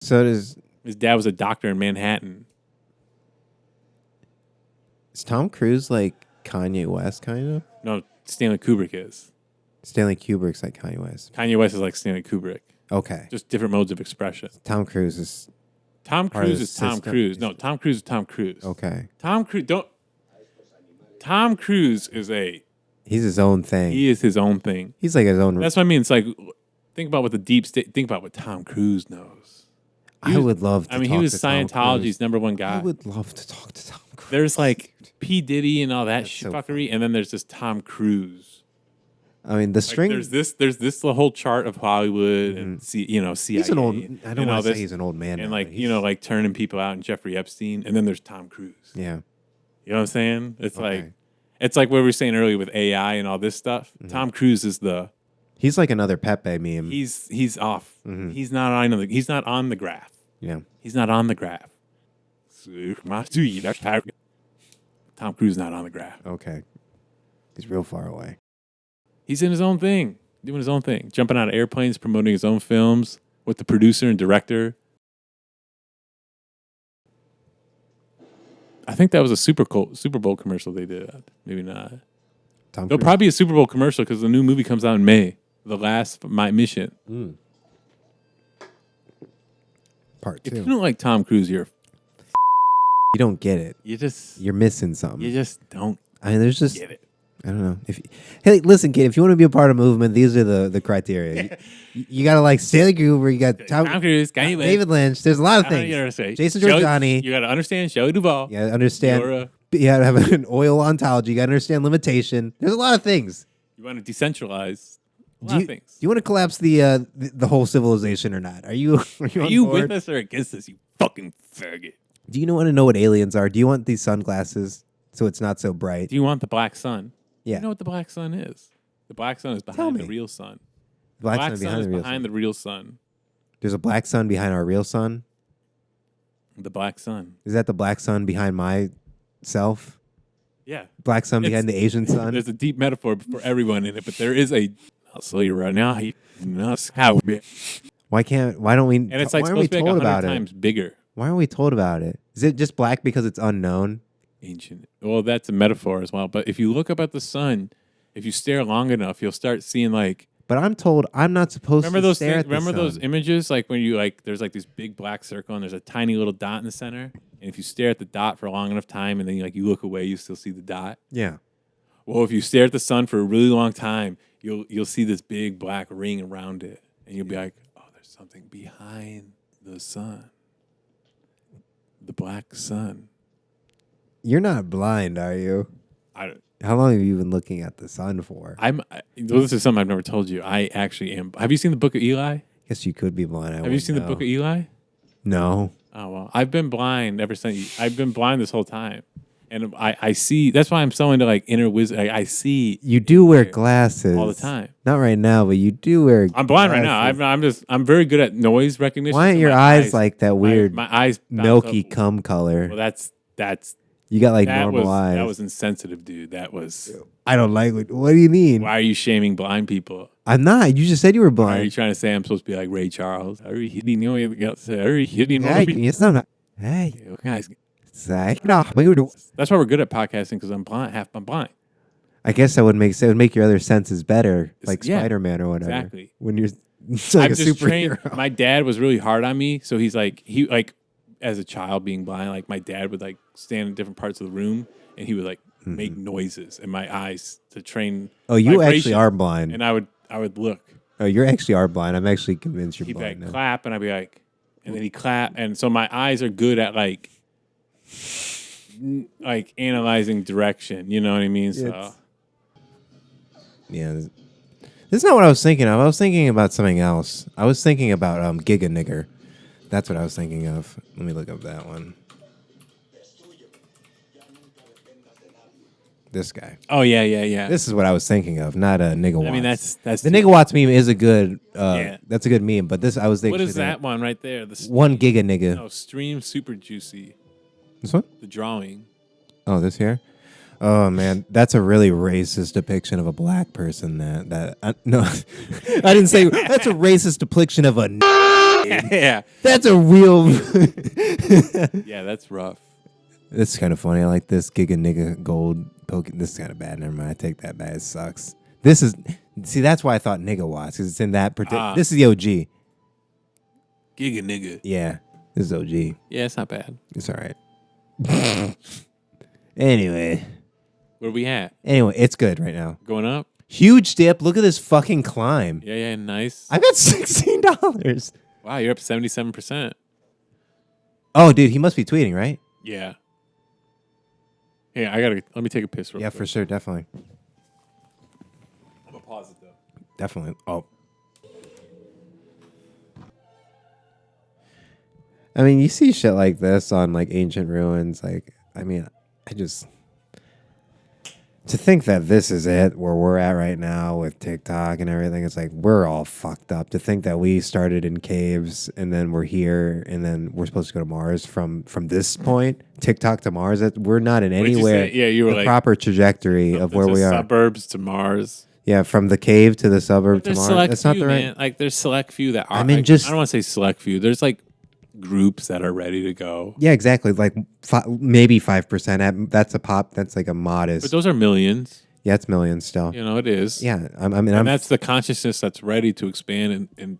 So does His dad was a doctor in Manhattan. is Tom Cruise like Kanye West kind of? No, Stanley Kubrick is. Stanley Kubrick's like Kanye West. Kanye West is like Stanley Kubrick. Okay. Just different modes of expression. Tom Cruise is Tom Part of Cruise the is Tom system. Cruise. No, Tom Cruise is Tom Cruise. okay. Tom Cruise is He's his own thing. he is his own thing. He's like his own. That's what I mean. It's like think about what the deep state. Think about what Tom Cruise knows. I would love to I mean, he talk was to Tom Scientology's Cruise. number one I guy. would love to talk to Tom Cruise. There's like P Diddy and all that so fuckery, and then there's this Tom Cruise. I mean, the Like, string. there's this the whole chart of Hollywood and CIA. He's an old. and- I and don't all want to this, say he's an old man. and now, like but he's- like turning people out and Jeffrey Epstein, and then there's Tom Cruise. Yeah. You know what I'm saying? It's Okay. like it's like what we were saying earlier with AI and all this stuff. Tom Cruise is He's like another Pepe meme. he's off. He's not on the graph. Yeah. He's not on the graph. Tom Cruise not on the graph. Okay. He's real far away. He's in his own thing, doing his own thing, jumping out of airplanes, promoting his own films with the producer and director. I think that was a Super Bowl commercial they did. Maybe not. Tom There'll Cruise. probably be a Super Bowl commercial because the new movie comes out in May. The Last My Mission. Part If 2. you don't like Tom Cruise, You don't get it. you're missing something. you just don't I mean, there's just get it. I don't know. Hey, listen, kid. If you want to be a part of movement, these are the criteria. you got to like Stanley Kubrick. You got Tom Cruise, Kanye West. David Lynch. There's a lot of You things. gotta say Jason Shelley- Giorgiani. You gotta understand Shelley Duvall. You got to understand. You're You got to have an oil ontology. You got to understand limitation. There's a lot of things. You want to decentralize a lot Do you, of things. do you want to collapse the whole civilization or not? Are you Are on you board? with us or against us, you fucking faggot? Do you want to know what aliens are? Do you want these sunglasses so it's not so bright? Do you want the black sun? Yeah. You know what the black sun is? The black sun is Tell behind the me. real sun. Black Black sun sun behind is the real behind sun. the real sun. There's a black sun behind our real sun. The black sun. Is that the black sun behind myself? Yeah. Black sun It's- behind the Asian sun? There's a deep metaphor for everyone in it, but there is a. I'll tell you right now. How? And Why don't we? it's like why aren't we supposed to be like told 100 about it? times bigger. Why aren't we told about it? Is it just black because it's unknown? Ancient. Well, that's a metaphor as well. But if you look up at the sun, if you stare long enough, you'll start seeing like but I'm told I'm not supposed Remember to those stare at the remember sun. those images like when you like there's like this big black circle and there's a tiny little dot in the center, and if you stare at the dot for a long enough time and then you look away, you still see the dot. Yeah. Well, if you stare at the sun for a really long time, you'll see this big black ring around it, and you'll be like, oh, there's something behind the sun, the black sun. You're not blind, are you? I How long have you been looking at the sun for? This is something I've never told you. I actually am. Have you seen the Book of Eli? Guess you could be blind. Have you seen the Book of Eli? No. Oh well, I've been blind ever since. I've been blind this whole time, and I see. That's why I'm so into like inner wisdom. I see. You do wear glasses all the time. Not right now, but you do wear. I'm blind right now. I'm very good at noise recognition. Why aren't so your my eyes like that weird My eyes bounce milky up. cum color? Well, that's You got like that normal was eyes. that was insensitive, dude. That was. I don't like it. What do you mean? Why are you shaming blind people? I'm not. You just said you were Are you blind. trying to say I'm supposed to be like Ray Charles? Are you hitting me? Are you hitting Hey, me? it's not. Hey, Guys, no. that's why we're good at podcasting because I'm blind. I'm blind. I guess that would make sense. It would make your other senses better, like Yeah, Spider-Man or whatever. exactly. When you're it's like I'm a just trained. superhero. My dad was really hard on me, so he's like as a child being blind, like my dad would like stand in different parts of the room and he would like make noises in my eyes to train. Oh, you vibration. actually are blind. And I would look. Oh, you actually are blind. I'm actually convinced you're He'd be blind like now. clap, and I'd be like, and then he clap, and so my eyes are good at like analyzing direction. You know what I mean? So Yeah. This is not what I was thinking of. I was thinking about something else. I was thinking about Giga Nigger. That's what I was thinking of. Let me look up that one. This guy. oh yeah. This is what I was thinking of, not a nigga watts. I mean that's the nigga watts meme is a good. Yeah. That's a good meme. But this I was thinking. What is that one right there? The One giga nigga. No, stream super juicy. This one? The drawing. Oh, this here. Oh man, that's a really racist depiction of a black person. No, I didn't say that's a racist depiction of a. Yeah, That's a real. yeah, that's rough. This is kind of funny. I like this giga nigga gold poke. This is kind of bad. Never mind. I take that back. It sucks. This is that's why I thought nigga watts because it's in that particular. This is the OG. Giga nigga. Yeah, this is OG. Yeah, it's not bad. It's all right. Anyway, Where we at? it's good right now. Going up? Huge dip. Look at this fucking climb. Yeah, nice. I got $16. Wow, you're up 77%. Oh, dude, he must be tweeting, right? Yeah. Hey, let me take a piss real Yeah, quick. for sure, definitely. I'm gonna pause it though. Definitely. Oh. I mean, you see shit like this on like ancient ruins. Like, I mean, to think that this is it where we're at right now with TikTok and everything, it's like we're all fucked up. To think that we started in caves and then we're here and then we're supposed to go to Mars from this point, TikTok to Mars. We're not in What'd you anywhere. say? Yeah, you were the like proper trajectory of where we are. Suburbs to Mars. Yeah, from the cave to the suburb to There's Mars. select That's not few, the right. man. Like there's select few that are. I mean, like, just- I don't want to say select few. There's like groups that are ready to go. Yeah, exactly. Like maybe 5%. That's a pop. That's like a modest. But those are millions. Yeah, it's millions still. You know, it is. Yeah, I'm And that's the consciousness that's ready to expand and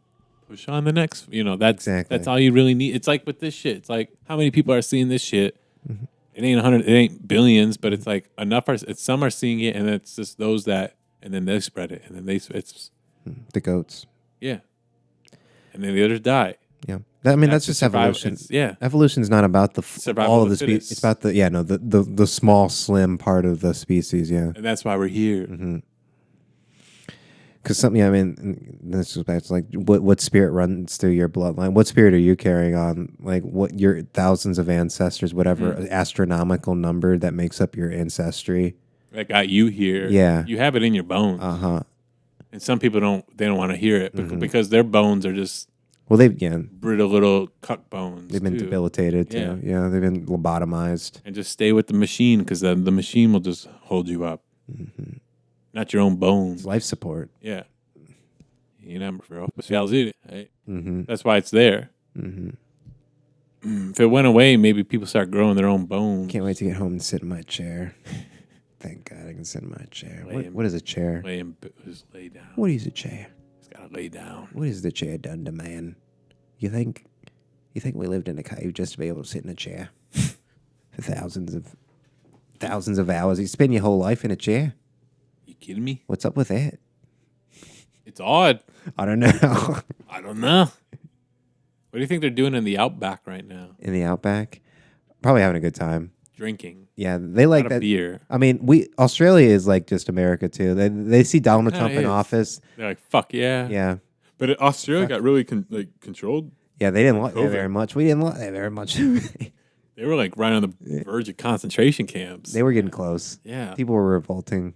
push on the next. You know, that's all you really need. It's like with this shit. It's like how many people are seeing this shit? Mm-hmm. It ain't 100. It ain't billions, but it's like enough. Some are seeing it, and it's just those that, and then they spread it, and then it's the goats. yeah, and then the others die. Yeah, that's That's just the survival- evolution. it's- yeah. Evolution's not about Survival all of of the the species. fittest. It's about the small slim part of the species. Yeah, And that's why we're here. Mm-hmm. because something. I mean, this goes back to like what spirit runs through your bloodline. What spirit are you carrying on? Like what your thousands of ancestors, whatever astronomical number that makes up your ancestry. That got you here. Yeah. You have it in your bones. And some people don't want to hear it because their bones are just Well, brittle little cuck bones. they've been too. debilitated too. Yeah, they've been lobotomized. And just stay with the machine because then the machine will just hold you up. Not your own bones. It's life support. Yeah. You know, bro. Right? That's why it's there. If it went away, maybe people start growing their own bones. Can't wait to get home and sit in my chair. Thank God I can sit in my chair. Lay What is a chair? Just lay down. What is a chair? Just gotta lay down. What has the chair done to man? You think we lived in a cave just to be able to sit in a chair for thousands of hours? You spend your whole life in a chair. You kidding me? What's up with that? It's odd. I don't know. I don't know. What do you think they're doing in the Outback right now? In the Outback, probably having a good time. Drinking. Yeah, they like Not that a beer. I mean, Australia is like just America too. They see Donald Trump in office. They're like, fuck yeah. Yeah. But Australia got really controlled. Yeah, they didn't like that COVID. very much. We didn't like that very much. They were like right on the verge of concentration camps. They were getting close. Yeah. People were revolting.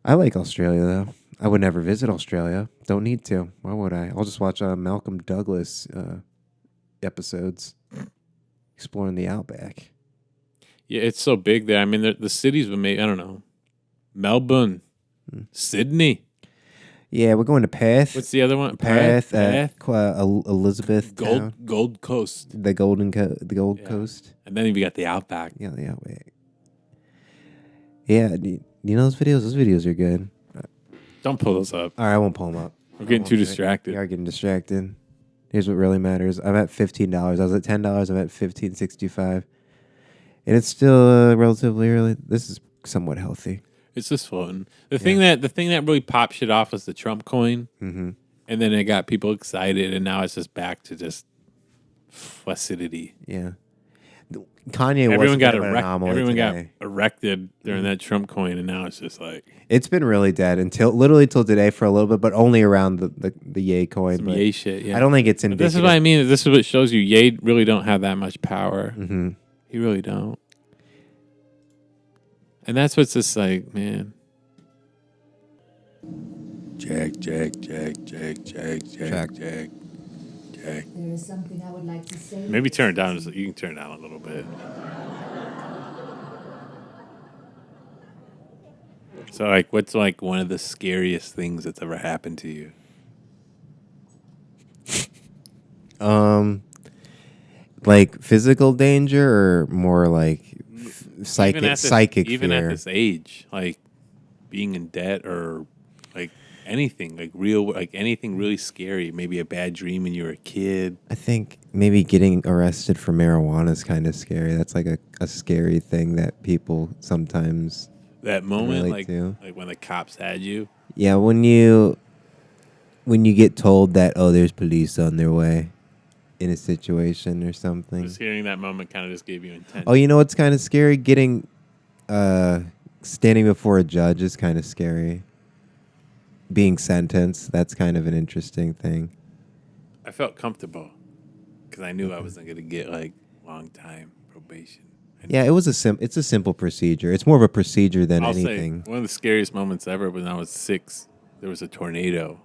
I like Australia though. I would never visit Australia. Don't need to. Why would I? I'll just watch Malcolm Douglas episodes exploring the Outback. Yeah, it's so big there. I mean, the cities were made, I don't know, Melbourne, Sydney. Yeah, we're going to Perth. What's the other one? Perth, Elizabeth, Gold Coast. the Gold Coast. And then you got the Outback. Yeah, the Outback. Yeah, do you know those videos? Those videos are good. Don't pull those up. All right, I won't pull them up. We're getting too distracted. We are getting distracted. Here's what really matters. I'm at $15. I was at $10. I'm at $15.65, and it's still relatively early. This is somewhat healthy. It's just fun. The thing that really popped shit off was the Trump coin, and then it got people excited, and now it's just back to just flaccidity. Yeah, Kanye. Everyone got today. erected during that Trump coin, and now it's just like It's been really dead literally till today for a little bit, but only around the Yepe coin. some But yay shit. Yeah, I don't think it's indicative. this is what I mean. This is what shows you Ye really don't have that much power. He really don't. And that's what's just like, man. Jack. There is something I would like to say. Maybe turn it down. You can turn it down a little bit. So, like, what's like one of the scariest things that's ever happened to you? Like physical danger or more like psychic Even fear? at this age, like being in debt or like anything, like anything really scary. Maybe a bad dream when you were a kid. I think maybe getting arrested for marijuana is kind of scary. That's like a scary thing that people sometimes. That moment, relate like to. like when the cops had you. Yeah, when you get told that there's police on their way in a situation or something. Just hearing that moment kind of just gave you intense. Oh, you know what's kind of scary? Getting standing before a judge is kind of scary. Being sentenced, that's kind of an interesting thing. I felt comfortable because I knew I wasn't going to get like long time probation. Yeah, it's a simple procedure. It's more of a procedure than I'll anything. say one of the scariest moments ever when I was 6. There was a tornado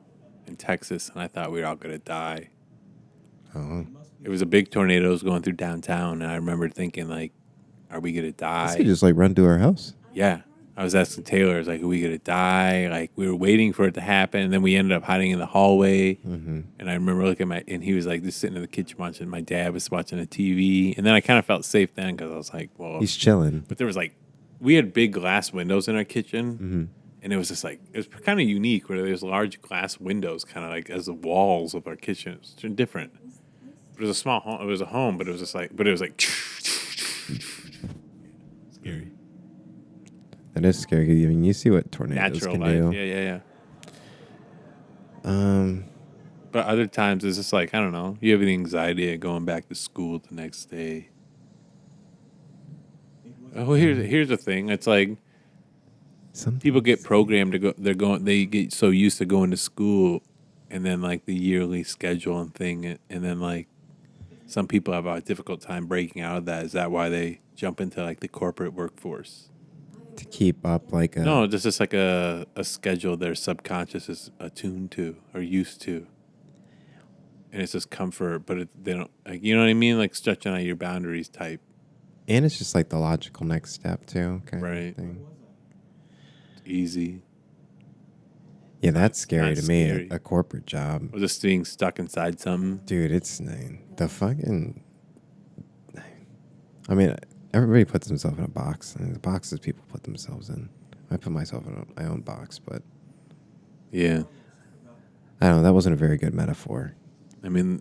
in Texas, and I thought we were all going to die. Oh. It was a big tornado. It was going through downtown, and I remember thinking, like, are we going to die? You just like run to our house. Yeah. I was asking Taylor, I was like, are we going to die? Like, we were waiting for it to happen, and then we ended up hiding in the hallway. And I remember looking at and he was like just sitting in the kitchen watching. My dad was watching the TV. And then I kind of felt safe then because I was like, well. He's chilling. But there was like, we had big glass windows in our kitchen. And it was just like, it was kind of unique where there's large glass windows kind of like as the walls of our kitchen. It was different. It was a small home. It was a home, but it was just like, scary. That is scary. I mean, you see what tornadoes Natural can life. do. Yeah. But other times it's just like, I don't know, you have the anxiety of going back to school the next day. Oh, here's the thing. It's like people get programmed to go. They get so used to going to school, and then like the yearly schedule and thing, and then like some people have a difficult time breaking out of that. Is that why they jump into like the corporate workforce? To keep up like a... No, it's just like a schedule their subconscious is attuned to or used to. And it's just comfort, but they don't, like, you know what I mean? Like stretching out your boundaries type. And it's just like the logical next step too. Kind Right. of thing. It's easy. Yeah, that's scary to me. scary. A corporate job. Or just being stuck inside something. Dude, it's the fucking... I mean, Everybody puts themselves in a box. And the boxes people put themselves in. I put myself in my own box, but Yeah. I don't know. That wasn't a very good metaphor. I mean,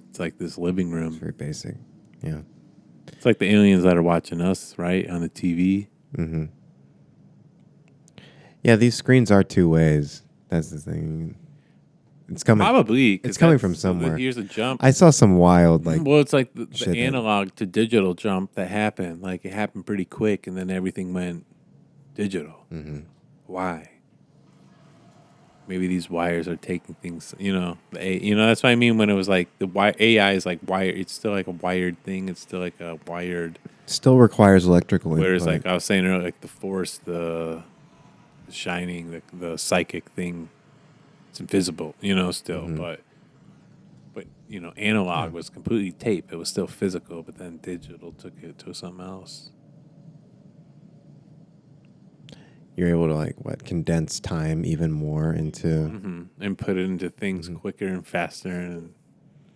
it's like this living room. It's very basic. Yeah. It's like the aliens that are watching us, right, on the TV. Mm-hmm. Yeah, these screens are two ways. That's the thing. It's coming. Probably. 'Cause It's coming from somewhere. Here's a jump. I saw some wild well, it's like the shit that- analog to digital jump that happened. Like it happened pretty quick, and then everything went digital. Mm-hmm. Why? Maybe these wires are taking things. That's what I mean when it was like AI is like wired. It's still like a wired thing. It's still like a wired. Still requires electrical Whereas, input. like I was saying earlier, like the force, the shining, the psychic thing, it's invisible, still. Mm-hmm. But analog was completely tape. It was still physical, but then digital took it to something else. You're able to condense time even more into. Mm-hmm. And put it into things quicker and faster and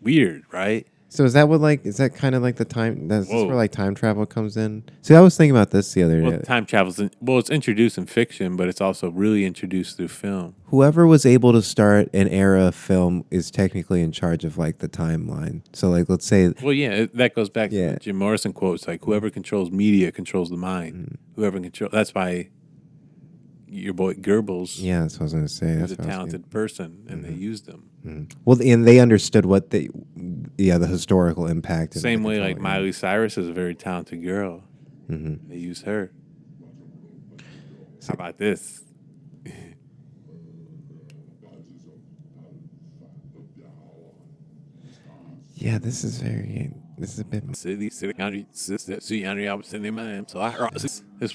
weird, right? So is that is that kind of like the time? That's Whoa. where time travel comes in. See, I was thinking about this the other day. Well, time travel's it's introduced in fiction, but it's also really introduced through film. Whoever was able to start an era of film is technically in charge of the timeline. So let's say. Well, yeah, that goes back to Yeah. the Jim Morrison quotes, like whoever controls media controls the mind. Whoever controls. That's why your boy Goebbels Yeah, that's what I was going to say. was That's a what I was talented person, and they used him. Well, and they understood the historical impact. Same way, like Miley. Miley Cyrus is a very talented girl. Mm-hmm. They use her. How about this? Yeah, this is a bit. This is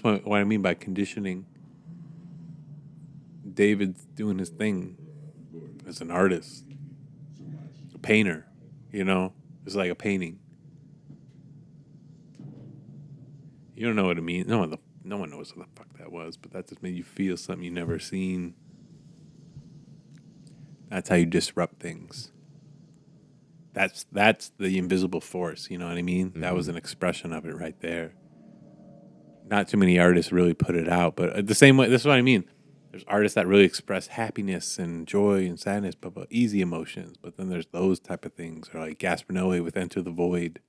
what I mean by conditioning. David's doing his thing as an artist, a painter. It's like a painting. You don't know what it means. No one knows what the fuck that was, but that just made you feel something you never seen. That's how you disrupt things. That's the invisible force. You know what I mean? That was an expression of it right there. Not too many artists really put it out, but the same way. This is what I mean. There's artists that really express happiness and joy and sadness, but easy emotions. But then there's those type of things, or like Gasprinelli with Enter the Void.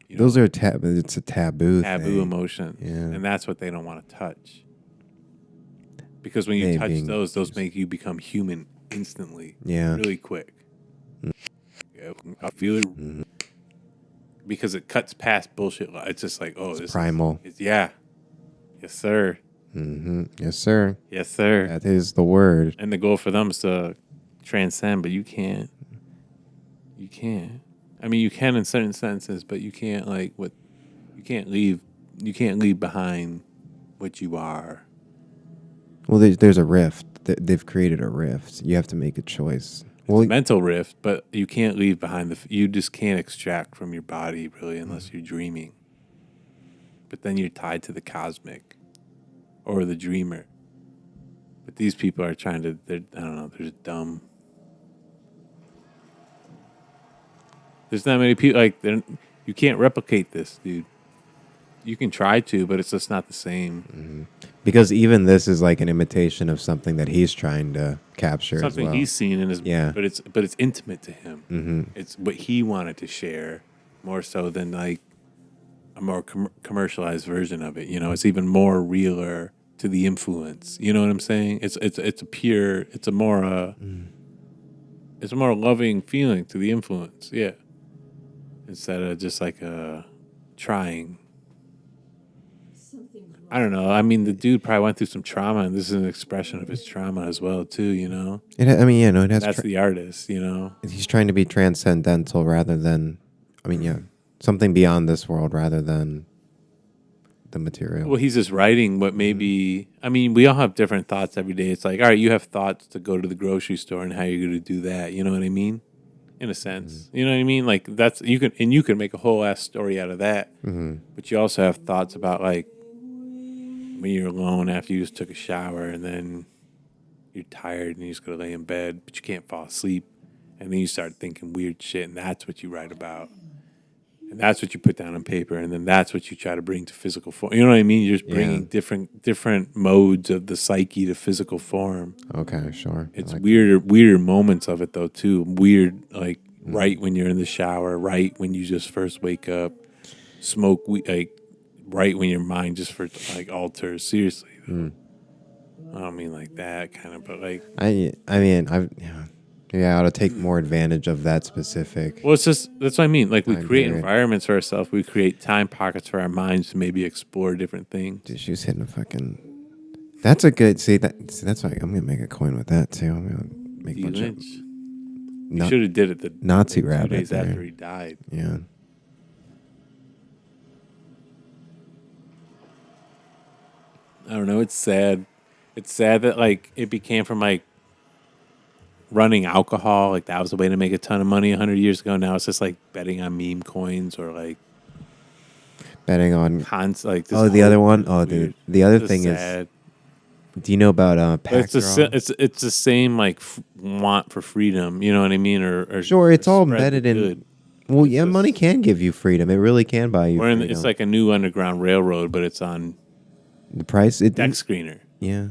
Those are it's a taboo thing. Emotions, Yeah. and that's what they don't want to touch. Because when you touch those make you become human instantly, really quick. Yeah, I feel it because it cuts past bullshit. It's just like, this primal. Yes, sir. Mm-hmm. Yes, sir. Yes, sir. That is the word. And the goal for them is to transcend, but you can't. You can't. I mean, you can in certain senses, but you can't you can't leave behind what you are. Well, there's a rift. They've created a rift. You have to make a choice. Well, It's a mental rift, but you can't leave behind you just can't extract from your body really unless you're dreaming. But then you're tied to the cosmic or the dreamer. But these people are I don't know, they're just dumb. There's not many people you can't replicate this, dude. You can try to, but it's just not the same. because even this is like an imitation of something that he's trying to capture. Something as well. he's seen in his, but it's intimate to him. Mm-hmm. It's what he wanted to share more so than like a more commercialized version of it. It's even more realer to the influence. You know what I'm saying? It's a more loving feeling to the influence. Yeah, instead of just like trying. I don't know. I mean, the dude probably went through some trauma, and this is an expression of his trauma as well, too. It has. That's the artist, He's trying to be transcendental rather than, something beyond this world rather than the material. Well, he's just writing what maybe. I mean, we all have different thoughts every day. It's like, all right, you have thoughts to go to the grocery store and how you're going to do that. You know what I mean? In a sense, you know what I mean. Like you can make a whole ass story out of that. But you also have thoughts about like when you're alone after you just took a shower and then you're tired and you just go to lay in bed, but you can't fall asleep, and then you start thinking weird shit, and that's what you write about. And that's what you put down on paper, and then that's what you try to bring to physical form. You know what I mean? You're just bringing different modes of the psyche to physical form. Okay, sure. It's weirder moments of it though too. Weird, like right when you're in the shower, right when you just first wake up, smoke like right when your mind just like alters. Seriously, I don't mean like that kind of, but like I mean I ought to take more advantage of that specific. well, it's just that's what I mean. Like we Time create period. environments for ourselves. We create time pockets for our minds to maybe explore different things. Dude, she was hitting a fucking. That's a good. See that's why I'm gonna make a coin with that too. I'm gonna make a bunch of. You should have did it the Nazi 2 rabbit days there. after he died. Yeah. I don't know. It's sad. It's sad that like it became from like running alcohol. Like that was a way to make a ton of money 100 years ago. Now it's just like betting on meme coins or like Betting on. like. This Oh, the whole- other one. it's Oh, weird. dude. The other It's thing sad. is. Do you know about But it's Pac-Draw? it's the same like want for freedom. You know what I mean? Or Sure, it's all spread the embedded in. good. Well, It's yeah, just- money can give you freedom. It really can buy you freedom. It's like a new underground railroad, but it's on the price. It deck screener. Yeah.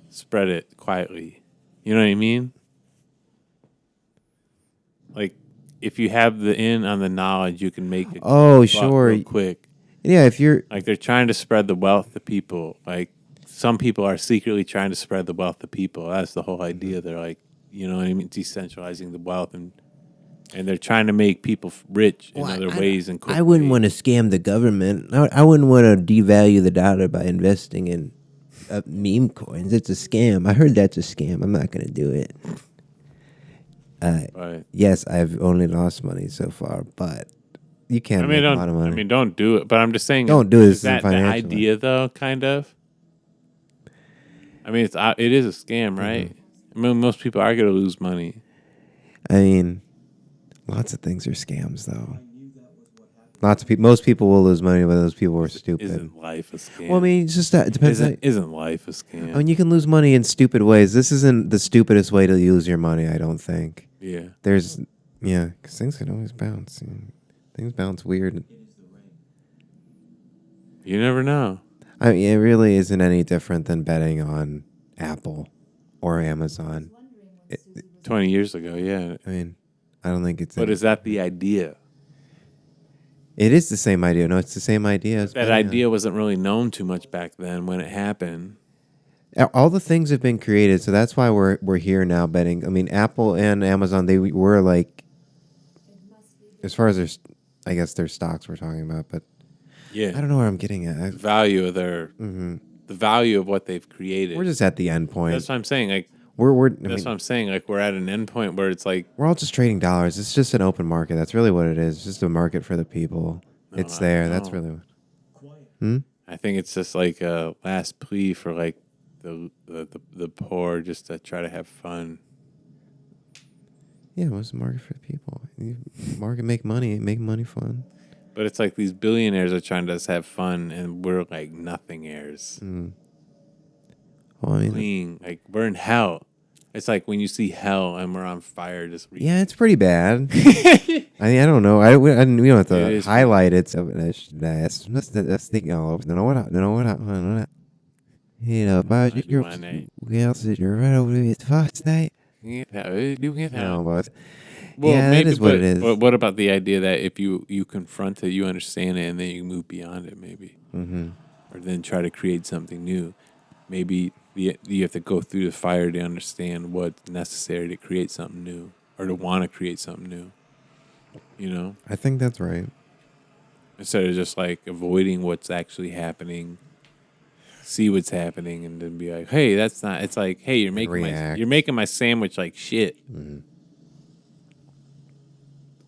Spread it quietly. You know what I mean? Like, if you have the in on the knowledge, you can make it. Oh, sure. Real quick. Yeah, if you're. Like they're trying to spread the wealth to people. Like some people are secretly trying to spread the wealth to people. That's the whole idea. They're like, you know what I mean, decentralizing the wealth and they're trying to make people rich in other ways. And I wouldn't want to scam the government. I wouldn't want to devalue the dollar by investing in meme coins. It's a scam. I heard that's a scam. I'm not going to do it. Right. Yes, I've only lost money so far, but you can make a lot of money. Don't do it. But I'm just saying, Don't do it Is that the financially. idea, though? Kind of. I mean, it is a scam, right? I mean, most people are going to lose money. I mean, lots of things are scams, though. Most people will lose money, but those people are stupid. Isn't life a scam? Well, I mean, it's just that. It depends. Isn't life a scam? I mean, you can lose money in stupid ways. This isn't the stupidest way to use your money, I don't think. Yeah. Because things can always bounce. Things bounce weird. You never know. I mean, it really isn't any different than betting on Apple or Amazon. 20 years ago, yeah. I mean, I don't think it's. But is that the idea? It is the same idea. No, it's the same idea. As That betting idea wasn't really known too much back then when it happened. all the things have been created, so that's why we're here now betting. I mean, Apple and Amazon, they were like, as far as I guess their stocks we're talking about, but Yeah. I don't know where I'm getting at. The value of the value of what they've created. We're just at the end point. That's what I'm saying. Like We're that's what I'm saying. Like we're at an end point where it's like we're all just trading dollars. It's just an open market. That's really what it is. It's just a market for the people. It's there. That's really what. I think it's just like a last plea for like the poor just to try to have fun. Yeah, what's the market for the people? Market make money fun. But it's like these billionaires are trying to just have fun and we're like nothing-airs. Well, I mean, Clean. Like we're in hell. It's like when you see hell and we're on fire just yeah, it's pretty bad. I mean, I don't know. We don't have It to is highlight it. So that's thinking all over. Don't know what. You know about your else is you're right over the first night. No, but yeah, that is what it is. But what about the idea that if you confront it, you understand it, and then you move beyond it, maybe, or then try to create something new? Maybe you have to go through the fire to understand what's necessary to create something new, or to want to create something new. You know, I think that's right. instead of just like avoiding what's actually happening. See what's happening and then be like, hey, that's not. It's like, hey, you're making my sandwich like shit.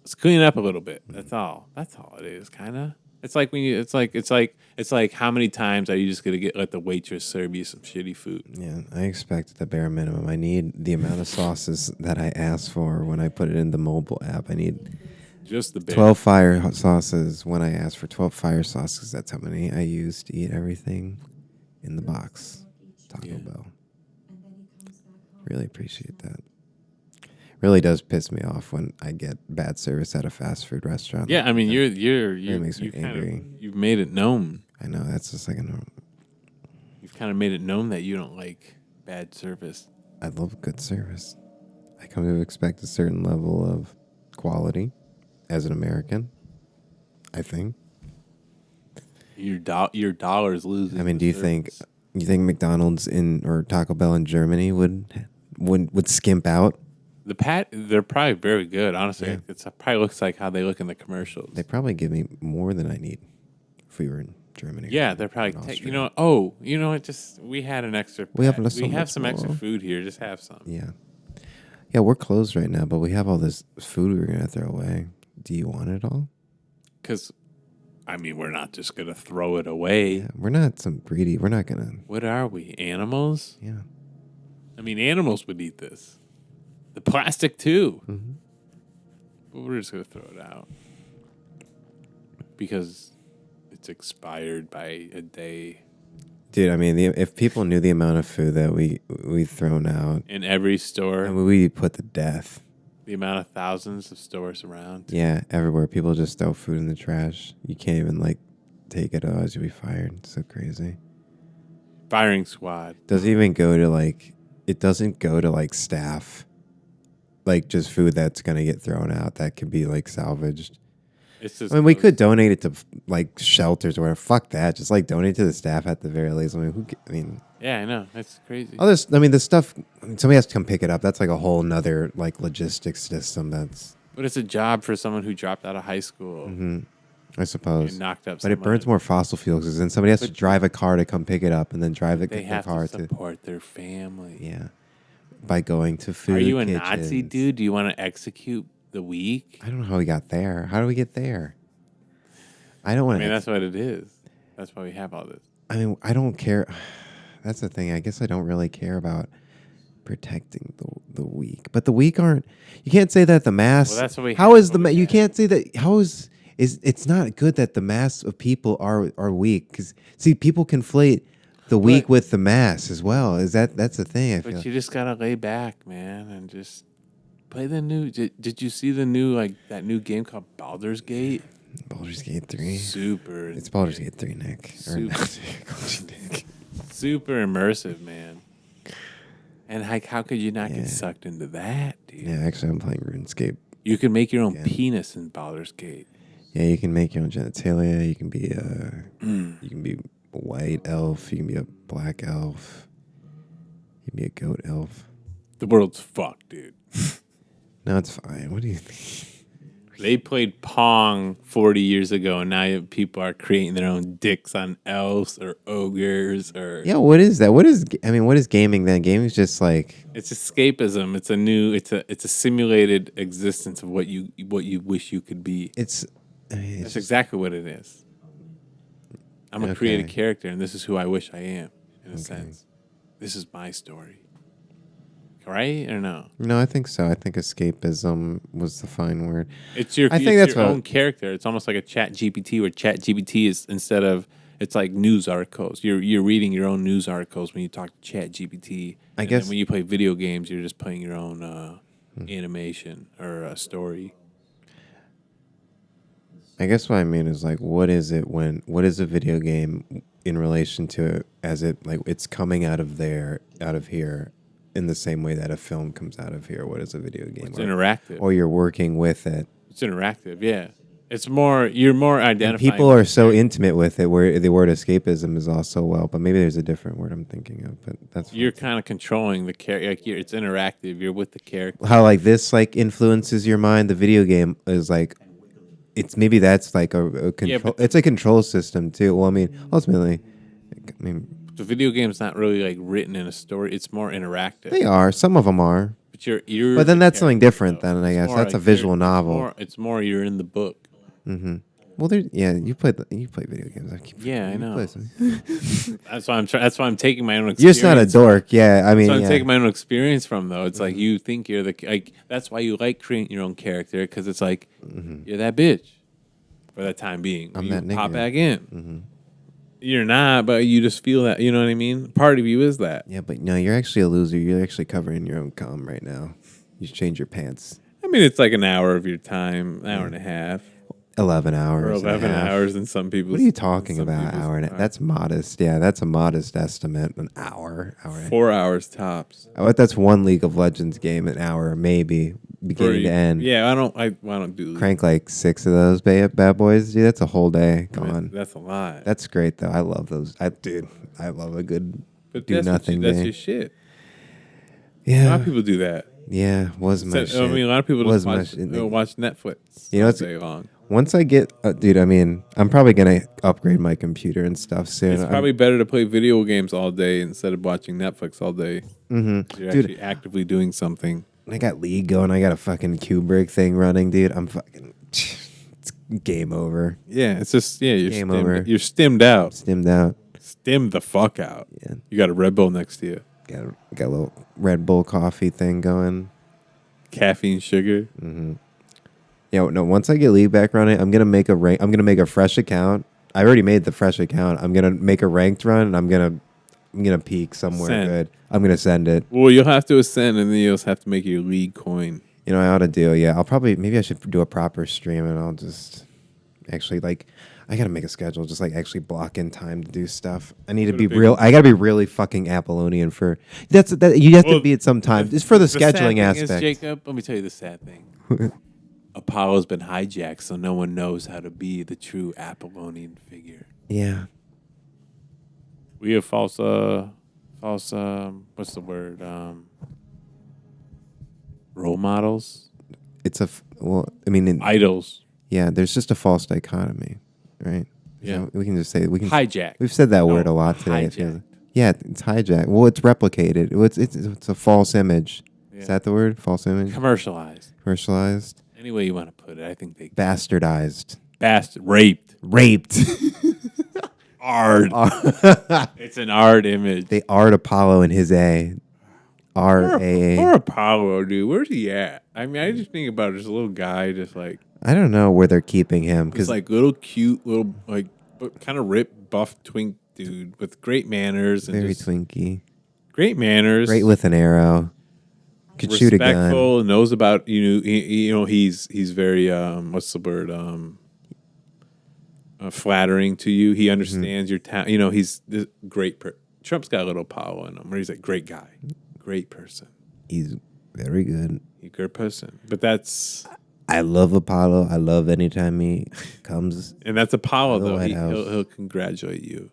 Let's clean it up a little bit. That's all. That's all it is, kind of. It's like when you. It's like how many times are you just gonna let the waitress serve you some shitty food? Yeah, I expect the bare minimum. I need the amount of sauces that I ask for when I put it in the mobile app. I need Just the bare. 12 fire sauces when I ask for 12 fire sauces. That's how many I use to eat everything in the box. Taco Bell. Really appreciate that. Really does piss me off when I get bad service at a fast food restaurant. Yeah, I mean, It you makes me angry. You've made it known. I know that's just like You've kind of made it known that you don't like bad service. I love good service. I come to expect a certain level of quality as an American. I think. Your dollar's losing. I mean, do you think McDonald's or Taco Bell in Germany would skimp out? They're probably very good. Honestly, Yeah. it probably looks like how they look in the commercials. They probably give me more than I need if we were in Germany. Yeah, they're probably we had an extra. We have some extra more. food here. Just have some. Yeah. Yeah, we're closed right now, but we have all this food we're gonna throw away. Do you want it all? Because, I mean, we're not just gonna throw it away. Yeah, we're not some greedy. We're not gonna. What are we? Animals? Yeah. I mean, animals would eat this. The plastic too. Mm-hmm. But we're just gonna throw it out because it's expired by a day. Dude, I mean, if people knew the amount of food that we've thrown out, In every store, I mean, we'd be put to death. the amount of thousands of stores around. Yeah, everywhere. People just throw food in the trash. You can't even, like, take it, otherwise you'll be fired. It's so crazy. Firing squad. Doesn't even go to, like, it doesn't go to, like, staff. Like, just food that's going to get thrown out that could be, like, salvaged. It's just I mean, we could donate it to, like, shelters or whatever. Fuck that. Just, like, donate to the staff at the very least. I mean, Yeah, I know. That's crazy. the stuff, somebody has to come pick it up. That's, like, a whole nother, like, logistics system that's, But it's a job for someone who dropped out of high school I suppose. and knocked up. But it burns more fossil fuels because then somebody has to drive a car to come pick it up and then drive They the have car to support their family. yeah, by going to food Are you a kitchens. Nazi, dude? Do you want to execute the weak? I don't know how we got there. How do we get there? I don't want I mean, to. that's what it is. That's why we have all this. I mean, I don't care. That's the thing. I guess I don't really care about protecting the weak. But the weak aren't. You can't say that the mass. Well, that's what we How have, is the? what we You have. can't say that. How is it's not good that the mass of people are weak because see people conflate the weak with the mass as well. That's the thing? I feel. But you just gotta lay back, man, and just play the new. Did you see the new that new game called Baldur's Gate? Baldur's Gate 3. Super. It's Baldur's Gate 3, Nick. Super. Super immersive, man. And how could you not get sucked into that, dude? Yeah, actually, I'm playing RuneScape. You can make your own penis in Baldur's Gate. Yeah, you can make your own genitalia. You can be a white elf. You can be a black elf. You can be a goat elf. The world's fucked, dude. No, it's fine. What do you think? They played Pong 40 years ago, and now people are creating their own dicks on elves or ogres or. Yeah, what is that? What is gaming then? Gaming's just like It's escapism. It's a simulated existence of what you wish you could be. it's That's exactly what it is. I'm a creative character, and this is who I wish I am. In a sense, this is my story. Right or no? No, I think so. I think escapism was the fine word. It's your. I think it's that's your what- own character. It's almost like a Chat GPT, where Chat GPT is instead of it's like news articles. You're reading your own news articles when you talk to Chat GPT. I guess- when you play video games, you're just playing your own animation or a story. I guess what I mean is like, what is a video game in relation to as it like it's coming out of here, in the same way that a film comes out of here. What is a video game? It's interactive. Or you're working with it. It's interactive. Yeah, it's more. You're more And identifying. people are so intimate with it, where the word escapism is also but maybe there's a different word I'm thinking of. But that's You're kind of controlling the character. Like it's interactive. You're with the character. how like this like influences your mind. The video game is like. It's maybe that's like a control. but- It's a control system too. Well, I mean, ultimately, The video game's not really like written in a story. It's more interactive. they are. Some of them are. But you're But then the that's something character, different though. then, I It's guess. more That's a like visual you're- novel. It's more you're in the book. Well, you play video games. Yeah, I you know. play some- That's why that's why I'm taking my own You're experience. just not a dork. Yeah, I mean, So I'm yeah. taking my own experience from though. It's like you think you're that's why you like creating your own character because it's like you're that bitch for that time being. I'm you that nigga. pop back in. You're not, but you just feel that. You know what I mean? Part of you is that. Yeah, but no, you're actually a loser. You're actually covering your own cum right now. You change your pants. I mean, it's like an hour of your time, an hour and a half. 11 hours. Or 11 and a half. hours in some people's. What are you talking about? Hour and a, that's modest. Yeah, that's a modest estimate. An hour. 4 hours tops. I bet that's one League of Legends game, an hour, maybe, beginning to end. Yeah, I don't do. Crank like 6 of those bad boys, dude. That's a whole day gone. That's a lot. That's great though. I love those. I love a good do nothing That's day. your shit. Yeah, A lot of people do that. Yeah, was my shit. I mean, a lot of people just watch Netflix. You know, all day long. Once I get, dude, I mean, I'm probably going to upgrade my computer and stuff soon. It's probably better to play video games all day instead of watching Netflix all day. Mm-hmm. You're actually actively doing something. I got League going. I got a fucking Kubrick thing running, dude. I'm fucking, it's game over. Yeah, it's just, you're game stimmed, over. You're stimmed out. Stimmed out. Stim the fuck out. Yeah. You got a Red Bull next to you. Got a little Red Bull coffee thing going. Caffeine, sugar. Mm-hmm. Yeah, no. Once I get League back running, I'm gonna make a fresh account. I already made the fresh account. I'm gonna make a ranked run, and I'm gonna peak somewhere good. I'm gonna send it. Well, you'll have to ascend, and then you'll have to make your League coin. You know, I ought to do. Yeah, maybe I should do a proper stream, and I'll just actually I gotta make a schedule, just actually block in time to do stuff. I need to be real. I gotta be really fucking Apollonian for that. You have to be at some time. It's for the scheduling aspect. Jacob, let me tell you the sad thing. Apollo's been hijacked, so no one knows how to be the true Apollonian figure. Yeah. We have false. What's the word? Role models. It's I mean, idols. Yeah, there's just a false dichotomy, right? Yeah, so we can just say hijack. We've said that word a lot today. Yeah, it's hijacked. Well, it's replicated. It's a false image. Yeah. Is that the word? False image. Commercialized. Any way you want to put it, I think they bastardized. Raped. Art. It's an art image. They art Apollo in his A. R-A-A. Poor Apollo, dude. Where's he at? I mean, I just think about it, just a little guy, just like. I don't know where they're keeping him. Just little cute, little, kind of ripped, buff twink dude with great manners. And very twinky. Great manners. Great with an arrow. Could shoot a gun. Respectful, knows about, he's very, what's the word? Flattering to you. He understands your talent. He's this great. Trump's got a little Apollo in him, where he's a great guy. Great person. He's very good. He's a good person. But that's... I love Apollo. I love anytime he comes. And that's Apollo, though. He'll congratulate you.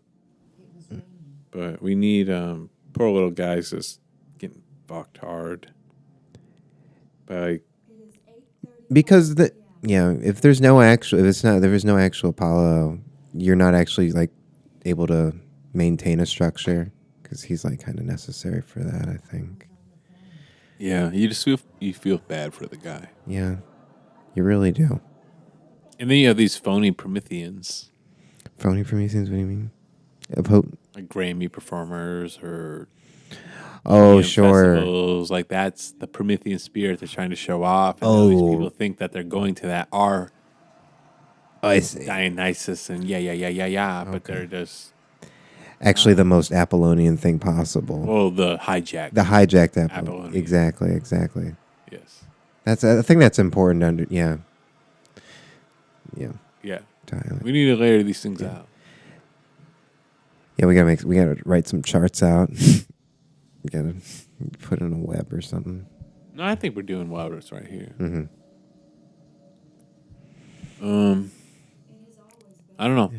But we need... poor little guys just getting fucked hard. Because if there is no actual Apollo, you're not actually able to maintain a structure, because he's kind of necessary for that, I think. Yeah, you feel bad for the guy. Yeah, you really do. And then you have these phony Prometheans. Phony Prometheans? What do you mean? Like Grammy performers or sure. festivals. That's the Promethean spirit they're trying to show off. And all these people think that they're going to that are I see. Dionysus and but they're just actually the most Apollonian thing possible. Well, the hijacked Apollonian. Exactly. Yes. I think that's important to under. Yeah. Tyler. We need to layer these things out. Yeah, we gotta write some charts out. We gotta put it on a web or something. No, I think we're doing well right here. Mm-hmm. I don't know.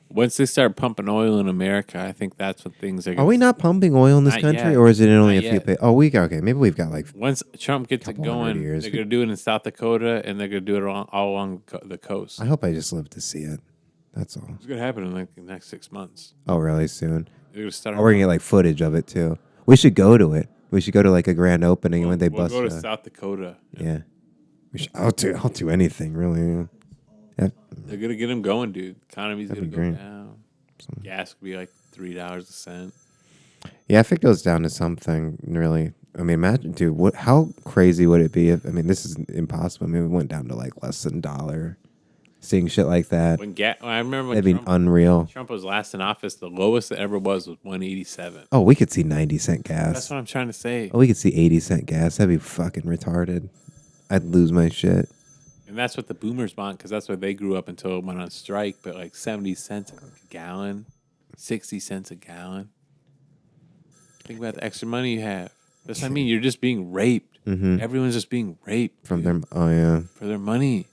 Once they start pumping oil in America, I think that's when things are. Are we not pumping oil in this country, or is it only a few? Okay, maybe we've got Once Trump gets it going, they're gonna do it in South Dakota, and they're gonna do it all along the coast. I hope I just live to see it. That's all. It's gonna happen in the next 6 months. Oh, really? Soon? They're gonna start. We're gonna get footage of it too. We should go to it. We should go to a grand opening when they bust. We'll go to South Dakota. Yeah. I'll do anything really. Yeah. They're gonna get them going, dude. Economy's gonna go down. Gas could be $3 a cent. Yeah, if it goes down to something, really. I mean, imagine, dude. How crazy would it be if? I mean, this is impossible. I mean, it went down to less than $1. Seeing shit like that. I remember when That'd be unreal. Trump was last in office, the lowest it ever was 187. Oh, we could see 90-cent gas. That's what I'm trying to say. Oh, we could see 80-cent gas. That'd be fucking retarded. I'd lose my shit. And that's what the boomers want, because that's where they grew up until it went on strike. But like 70 cents a gallon, 60 cents a gallon. Think about the extra money you have. That's what I mean. You're just being raped. Mm-hmm. Everyone's just being raped From their, oh yeah. for their money.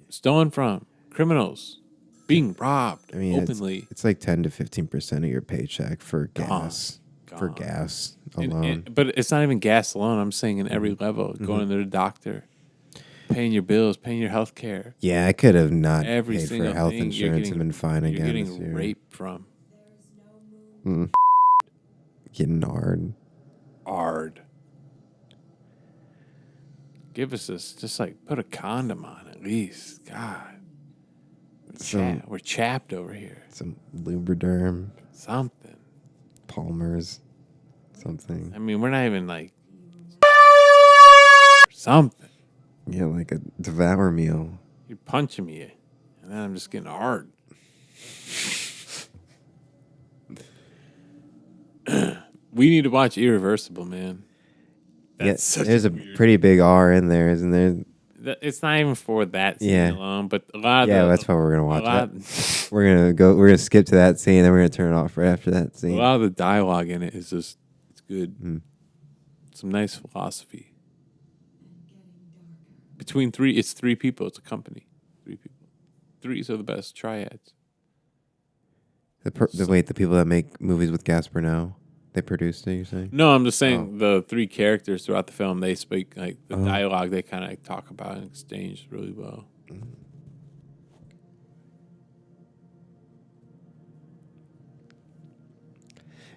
Stolen from criminals, being robbed openly. It's like 10 to 15% of your paycheck for gas. Gone. For gas alone. But it's not even gas alone. I'm saying in every level, going to the doctor, paying your bills, paying your health care. Yeah, I could have not Every paid for single health thing insurance and been fine you're again this getting year. raped from. Getting hard. Ard. Give us this. Just like put a condom on at least. God. We're chapped over here. Some Lubriderm, Something. Palmer's, something. I mean, we're not even like something. Yeah, like a devour meal. You're punching me, and then I'm just getting hard. We need to watch Irreversible, man. Yes, there's a pretty big R in there, isn't there? It's not even for that scene alone, but a lot of that's why we're gonna watch it. We're gonna skip to that scene, then we're gonna turn it off right after that scene. A lot of the dialogue in it is just it's good. Some nice philosophy. Between it's three people. It's a company. 3 people. Threes are the best triads. The people that make movies with Gaspar Noé, they produced it. You're saying? No, I'm just saying the 3 characters throughout the film. They speak like the dialogue. They kind of like talk about and exchange really well.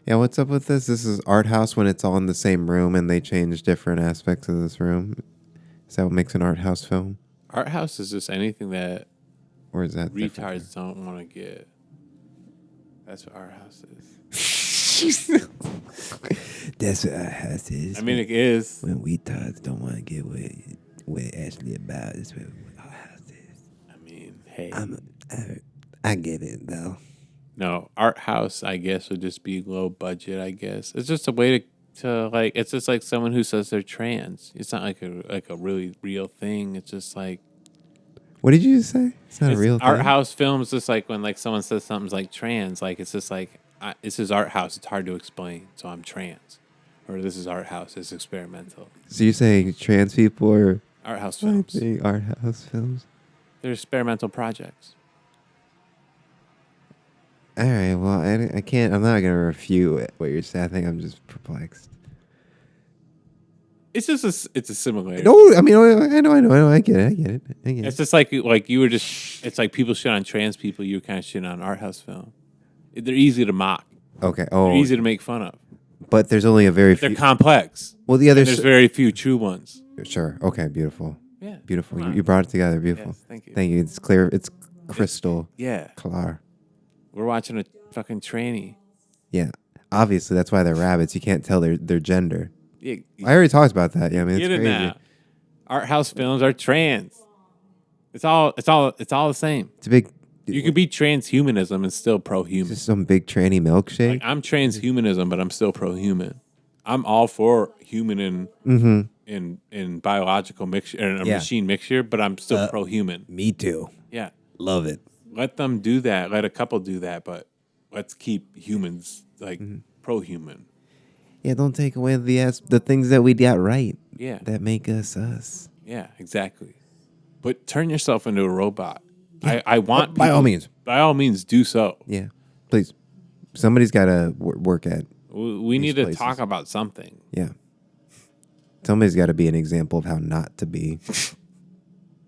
Yeah, what's up with this? This is Arthouse when it's all in the same room and they change different aspects of this room. Is that what makes an art house film? Art house is just anything that or is that retards don't want to get. That's what art house is. That's what art house is. I mean, it is. When retards don't want to get what it's actually about. That's what art house is. I mean, hey. I get it, though. No, art house, I guess, would just be low budget, I guess. It's just a way to like, it's just like someone who says they're trans. It's not like a really real thing. It's just like. What did you say? It's not a real thing? Art house films, just like when like someone says something's like trans, like it's just like, this is art house. It's hard to explain, so I'm trans. Or this is art house. It's experimental. So you're saying trans people are art house films? Art house films? They're experimental projects. All right. Well, I can't. I'm not gonna refute what you're saying. I think I'm just perplexed. It's just it's a similarity. No, I mean, I know. I get it. It's just like you were just. It's like people shit on trans people. You were kind of shitting on art house film. They're easy to mock. Okay. They're easy to make fun of. But there's only a very few. They're complex. Well, the other. There's very few true ones. Sure. Okay. Beautiful. Yeah. Beautiful. You brought it together. Beautiful. Yes, thank you. Thank you. It's clear. It's crystal. Yeah. Clear. We're watching a fucking tranny. Yeah. Obviously, that's why they're rabbits. You can't tell their gender. Yeah. I already talked about that. Yeah. I mean, it's crazy. Now. Art house films are trans. It's all the same. It's a big. You could be transhumanism and still pro-human. Just some big tranny milkshake. Like, I'm transhumanism, but I'm still pro-human. I'm all for human and biological mixture and a machine mixture, but I'm still pro-human. Me too. Yeah. Love it. Let them do that. Let a couple do that, but let's keep humans like pro-human. Yeah, don't take away the things that we got right. Yeah. That make us us. Yeah, exactly. But turn yourself into a robot. Yeah. I want by all means. By all means, do so. Yeah, please. Somebody's got to work at. We need to talk about something. Yeah. Somebody's got to be an example of how not to be.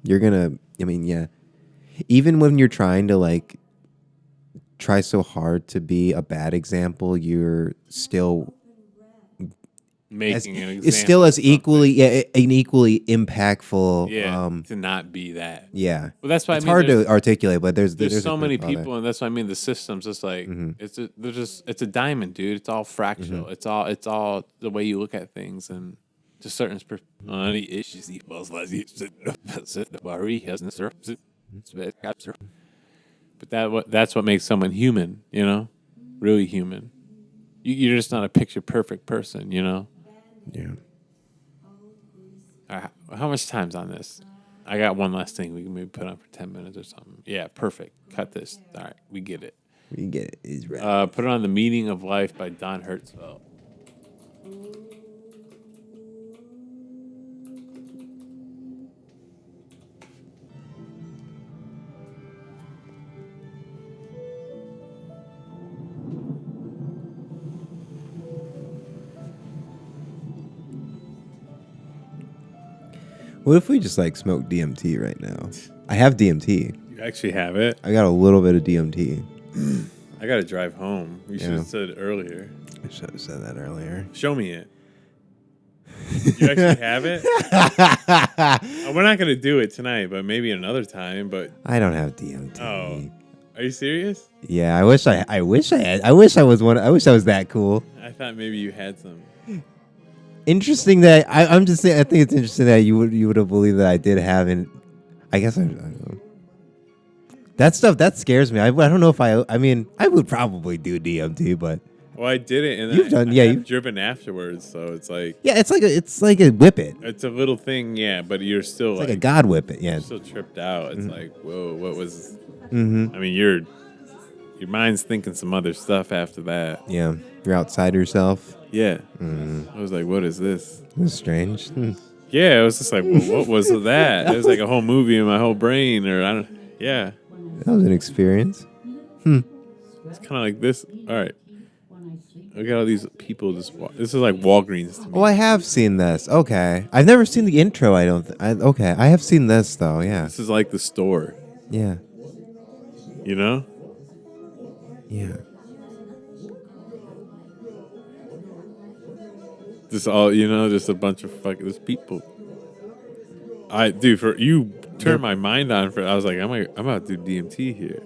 You're gonna. I mean, yeah. Even when you're trying to like try so hard to be a bad example, you're still making an example. It's still as equally an equally impactful. To not be that. Yeah. Well, that's why it's hard to articulate, but there's so many people, and that's why I mean the system's just like it's a diamond, dude. It's all fractal. It's all the way you look at things, and to certain issues. But that's what makes someone human, you know, really human. You're just not a picture perfect person, you know. Yeah. All right, how much time's on this? I got one last thing we can maybe put on for 10 minutes or something. Yeah, perfect. Cut this. All right, we get it. We get it. He's right. Put it on The Meaning of Life by Don Hertzfeldt. What if we just like smoke DMT right now? I have DMT. You actually have it? I got a little bit of DMT. I got to drive home. You should have said it earlier. I should have said that earlier. Show me it. You actually have it? We're not going to do it tonight, but maybe another time. But I don't have DMT. Oh, are you serious? Yeah, I wish I was that cool. I thought maybe you had some. Interesting that I'm just saying. I think it's interesting that you would have believed that I did have, and I guess I don't know. That stuff that scares me. I don't know if I mean I would probably do DMT, but Well, I did it, and you've driven afterwards, so it's like it's like a whip it. It's a little thing, yeah, but you're still like a God whip it, yeah. You're still tripped out. It's like, whoa, what was? Mm-hmm. I mean, your mind's thinking some other stuff after that. Yeah, you're outside yourself. Yeah, I was like, what is this? This is strange. Yeah, it was just like, well, what was that? It was like a whole movie in my whole brain, or I don't. Yeah, that was an experience. It's kind of like this. All right. Look at all these people just walk. This is like Walgreens to me. Oh, I have seen this. Okay. I've never seen the intro, I don't okay. I have seen this though, yeah. This is like the store. Yeah. You know? Yeah. Just all, just a bunch of fucking people. For you turned my mind on I was like, I'm about to do DMT here.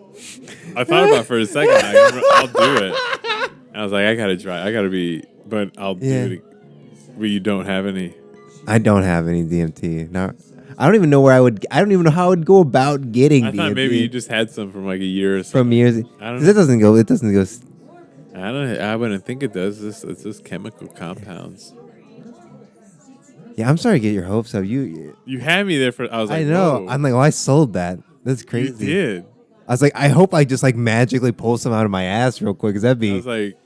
I thought about it for a second. Like, I'll do it. And I was like, I gotta try. But I'll do it. But you don't have any. I don't have any DMT. No, I don't even know where I don't even know how I would go about getting DMT. I thought maybe you just had some from like a year or something. From years. I don't know. It doesn't go. I wouldn't think it does. It's just chemical compounds. Yeah, I'm sorry to get your hopes up. You had me there for. I was like, I know. Whoa. I'm like, I sold that. That's crazy. You did. I was like, I hope I just like magically pull some out of my ass real quick. Cause that'd be. I was like,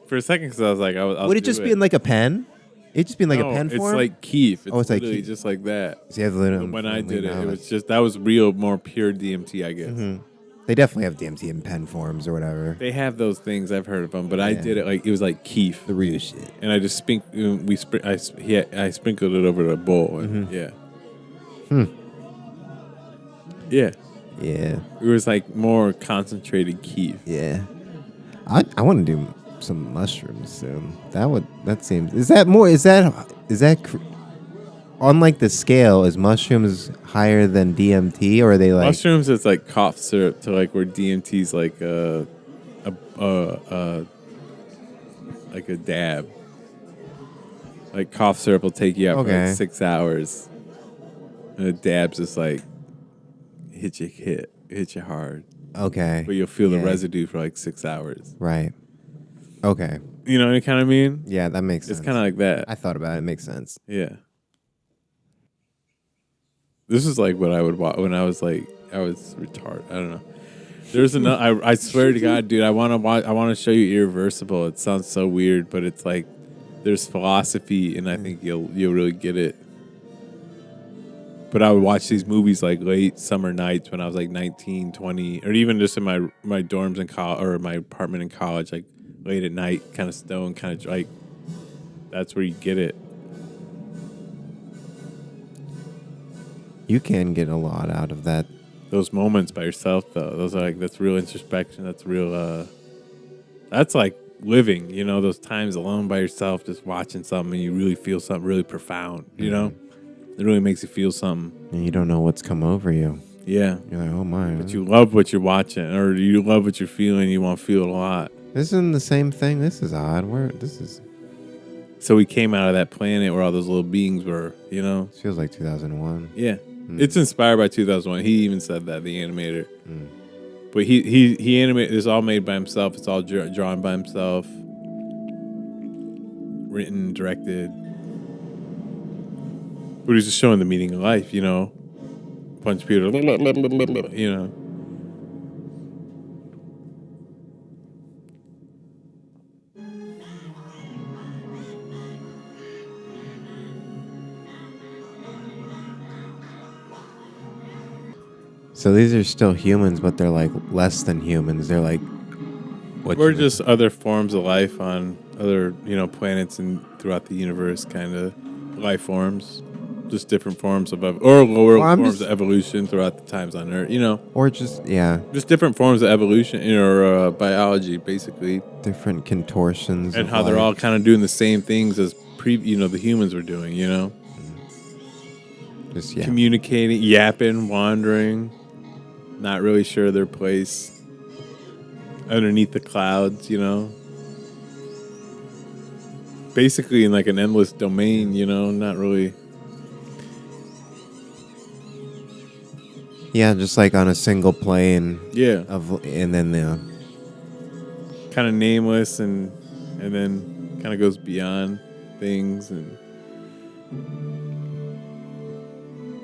for a second, because I was like, would it just be in like a pen? It'd just be in like a pen form. It's like keef. It's like literally just like that. So you have to when I did it, it was just that was real, more pure DMT, I guess. Mm-hmm. They definitely have DMT in pen forms or whatever. They have those things. I've heard of them, but I did it like it was like keef, the real shit. And I just I sprinkled it over the bowl. And yeah. Yeah. Yeah. It was like more concentrated keef. Yeah. I want to do some mushrooms soon. That seems. Is that on like the scale? Is mushrooms higher than DMT, or are they like mushrooms? It's like cough syrup to like where DMT's like like a dab. Like cough syrup will take you out for like 6 hours, and a dab's just like hit you hard. Okay. But you'll feel the residue for like 6 hours. Right. Okay. You know what I kind of mean? Yeah, that makes sense. It's kind of like that. I thought about it. It makes sense. Yeah. This is like what I would watch when I was retarded. I don't know. There's another. I swear to God, dude. I want to show you Irreversible. It sounds so weird, but it's like there's philosophy, and I think you'll really get it. But I would watch these movies like late summer nights when I was like 19, 20, or even just in my dorms in college or my apartment in college, like late at night, kind of stoned, kind of like. That's where you get it. You can get a lot out of that. Those moments by yourself, though, those are like, that's real introspection. That's real, that's like living, those times alone by yourself, just watching something and you really feel something really profound, you know? It really makes you feel something. And you don't know what's come over you. Yeah. You're like, oh my. But you love what you're watching or you love what you're feeling. You want to feel it a lot. This isn't the same thing. This is odd. So we came out of that planet where all those little beings were, you know? It feels like 2001. Yeah. It's inspired by 2001. He even said that, the animator. But he animated, it's all made by himself. It's all drawn by himself. Written, directed. But he's just showing the meaning of life, you know? Punch people, you know? So these are still humans, but they're like less than humans. They're like We're just other forms of life on other, you know, planets and throughout the universe, kind of life forms. Just different forms of or lower forms of evolution throughout the times on Earth, you know. Or just just different forms of evolution or biology, basically. Different contortions, and how they're all kind of doing the same things as the humans were doing, you know. Just communicating, yapping, wandering, not really sure of their place underneath the clouds, you know. Basically in like an endless domain, you know, not really. Yeah, just like on a single plane. Yeah. And then the kind of nameless and then kind of goes beyond things and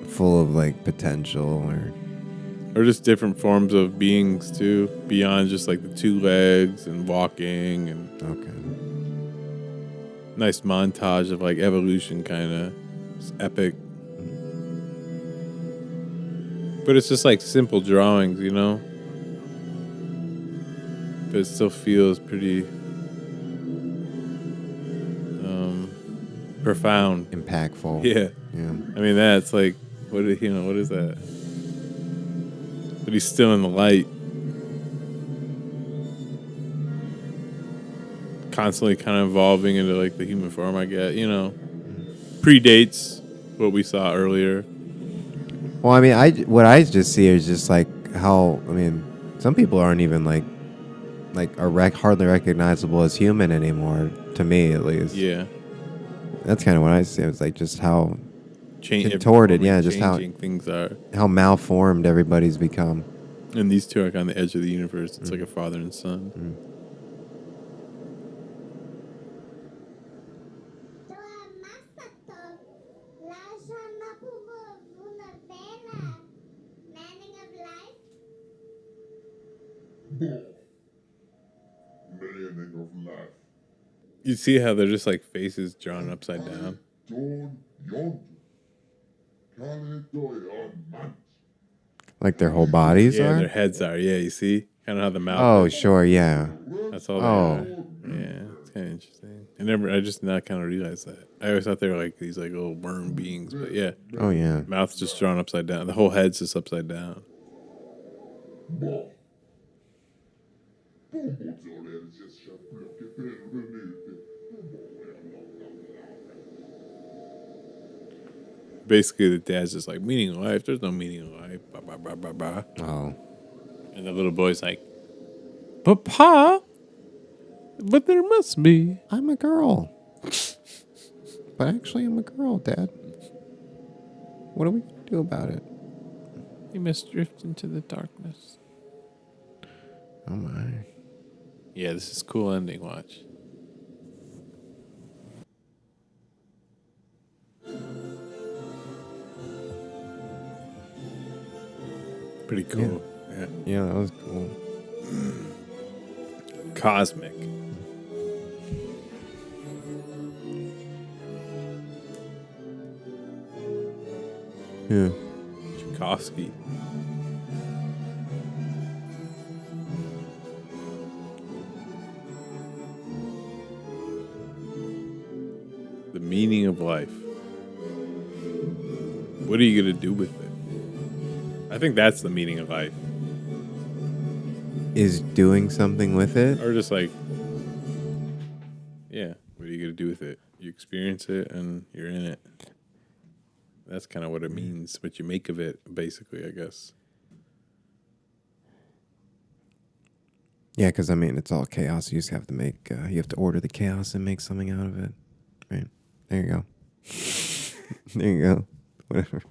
full of like potential or just different forms of beings too, beyond just like the two legs and walking and nice montage of like evolution, kind of epic. But it's just like simple drawings, you know? But it still feels pretty profound. Impactful. Yeah. Yeah. I mean, that's like, what is that? But he's still in the light. Constantly kind of evolving into like the human form, I guess, you know? Predates what we saw earlier. Well, I mean, what I just see is just like how, I mean, some people aren't even like are hardly recognizable as human anymore, to me at least. Yeah. That's kind of what I see. It's like just how contorted, just how things are, how malformed everybody's become. And these two are like on the edge of the universe. It's like a father and son. You see how they're just like faces drawn upside down? Like their whole bodies yeah, are? their heads are. Yeah, you see? Kind of how the mouth Oh, is. sure, yeah. That's all they are. Yeah, it's kind of interesting. I just now kind of realized that. I always thought they were like these like little worm beings, but yeah. Oh, yeah. Mouth's just drawn upside down. The whole head's just upside down. Basically, the dad's just like, meaning of life. There's no meaning of life. Bah, bah, bah, bah, bah. Oh. And the little boy's like, but Pa, but there must be. I'm a girl. But actually, I'm a girl, Dad. What do we do about it? You must drift into the darkness. Oh, my. Yeah, this is a cool ending. Watch. Pretty cool. Yeah. Yeah, that was cool. Cosmic. Yeah. Tchaikovsky. The meaning of life. What are you going to do with it? I think that's the meaning of life. Is doing something with it? Or just like, yeah, what are you going to do with it? You experience it and you're in it. That's kind of what it means, what you make of it, basically, I guess. Yeah, because I mean, it's all chaos. You just have to make, you have to order the chaos and make something out of it, Right. There you go. There you go. Whatever.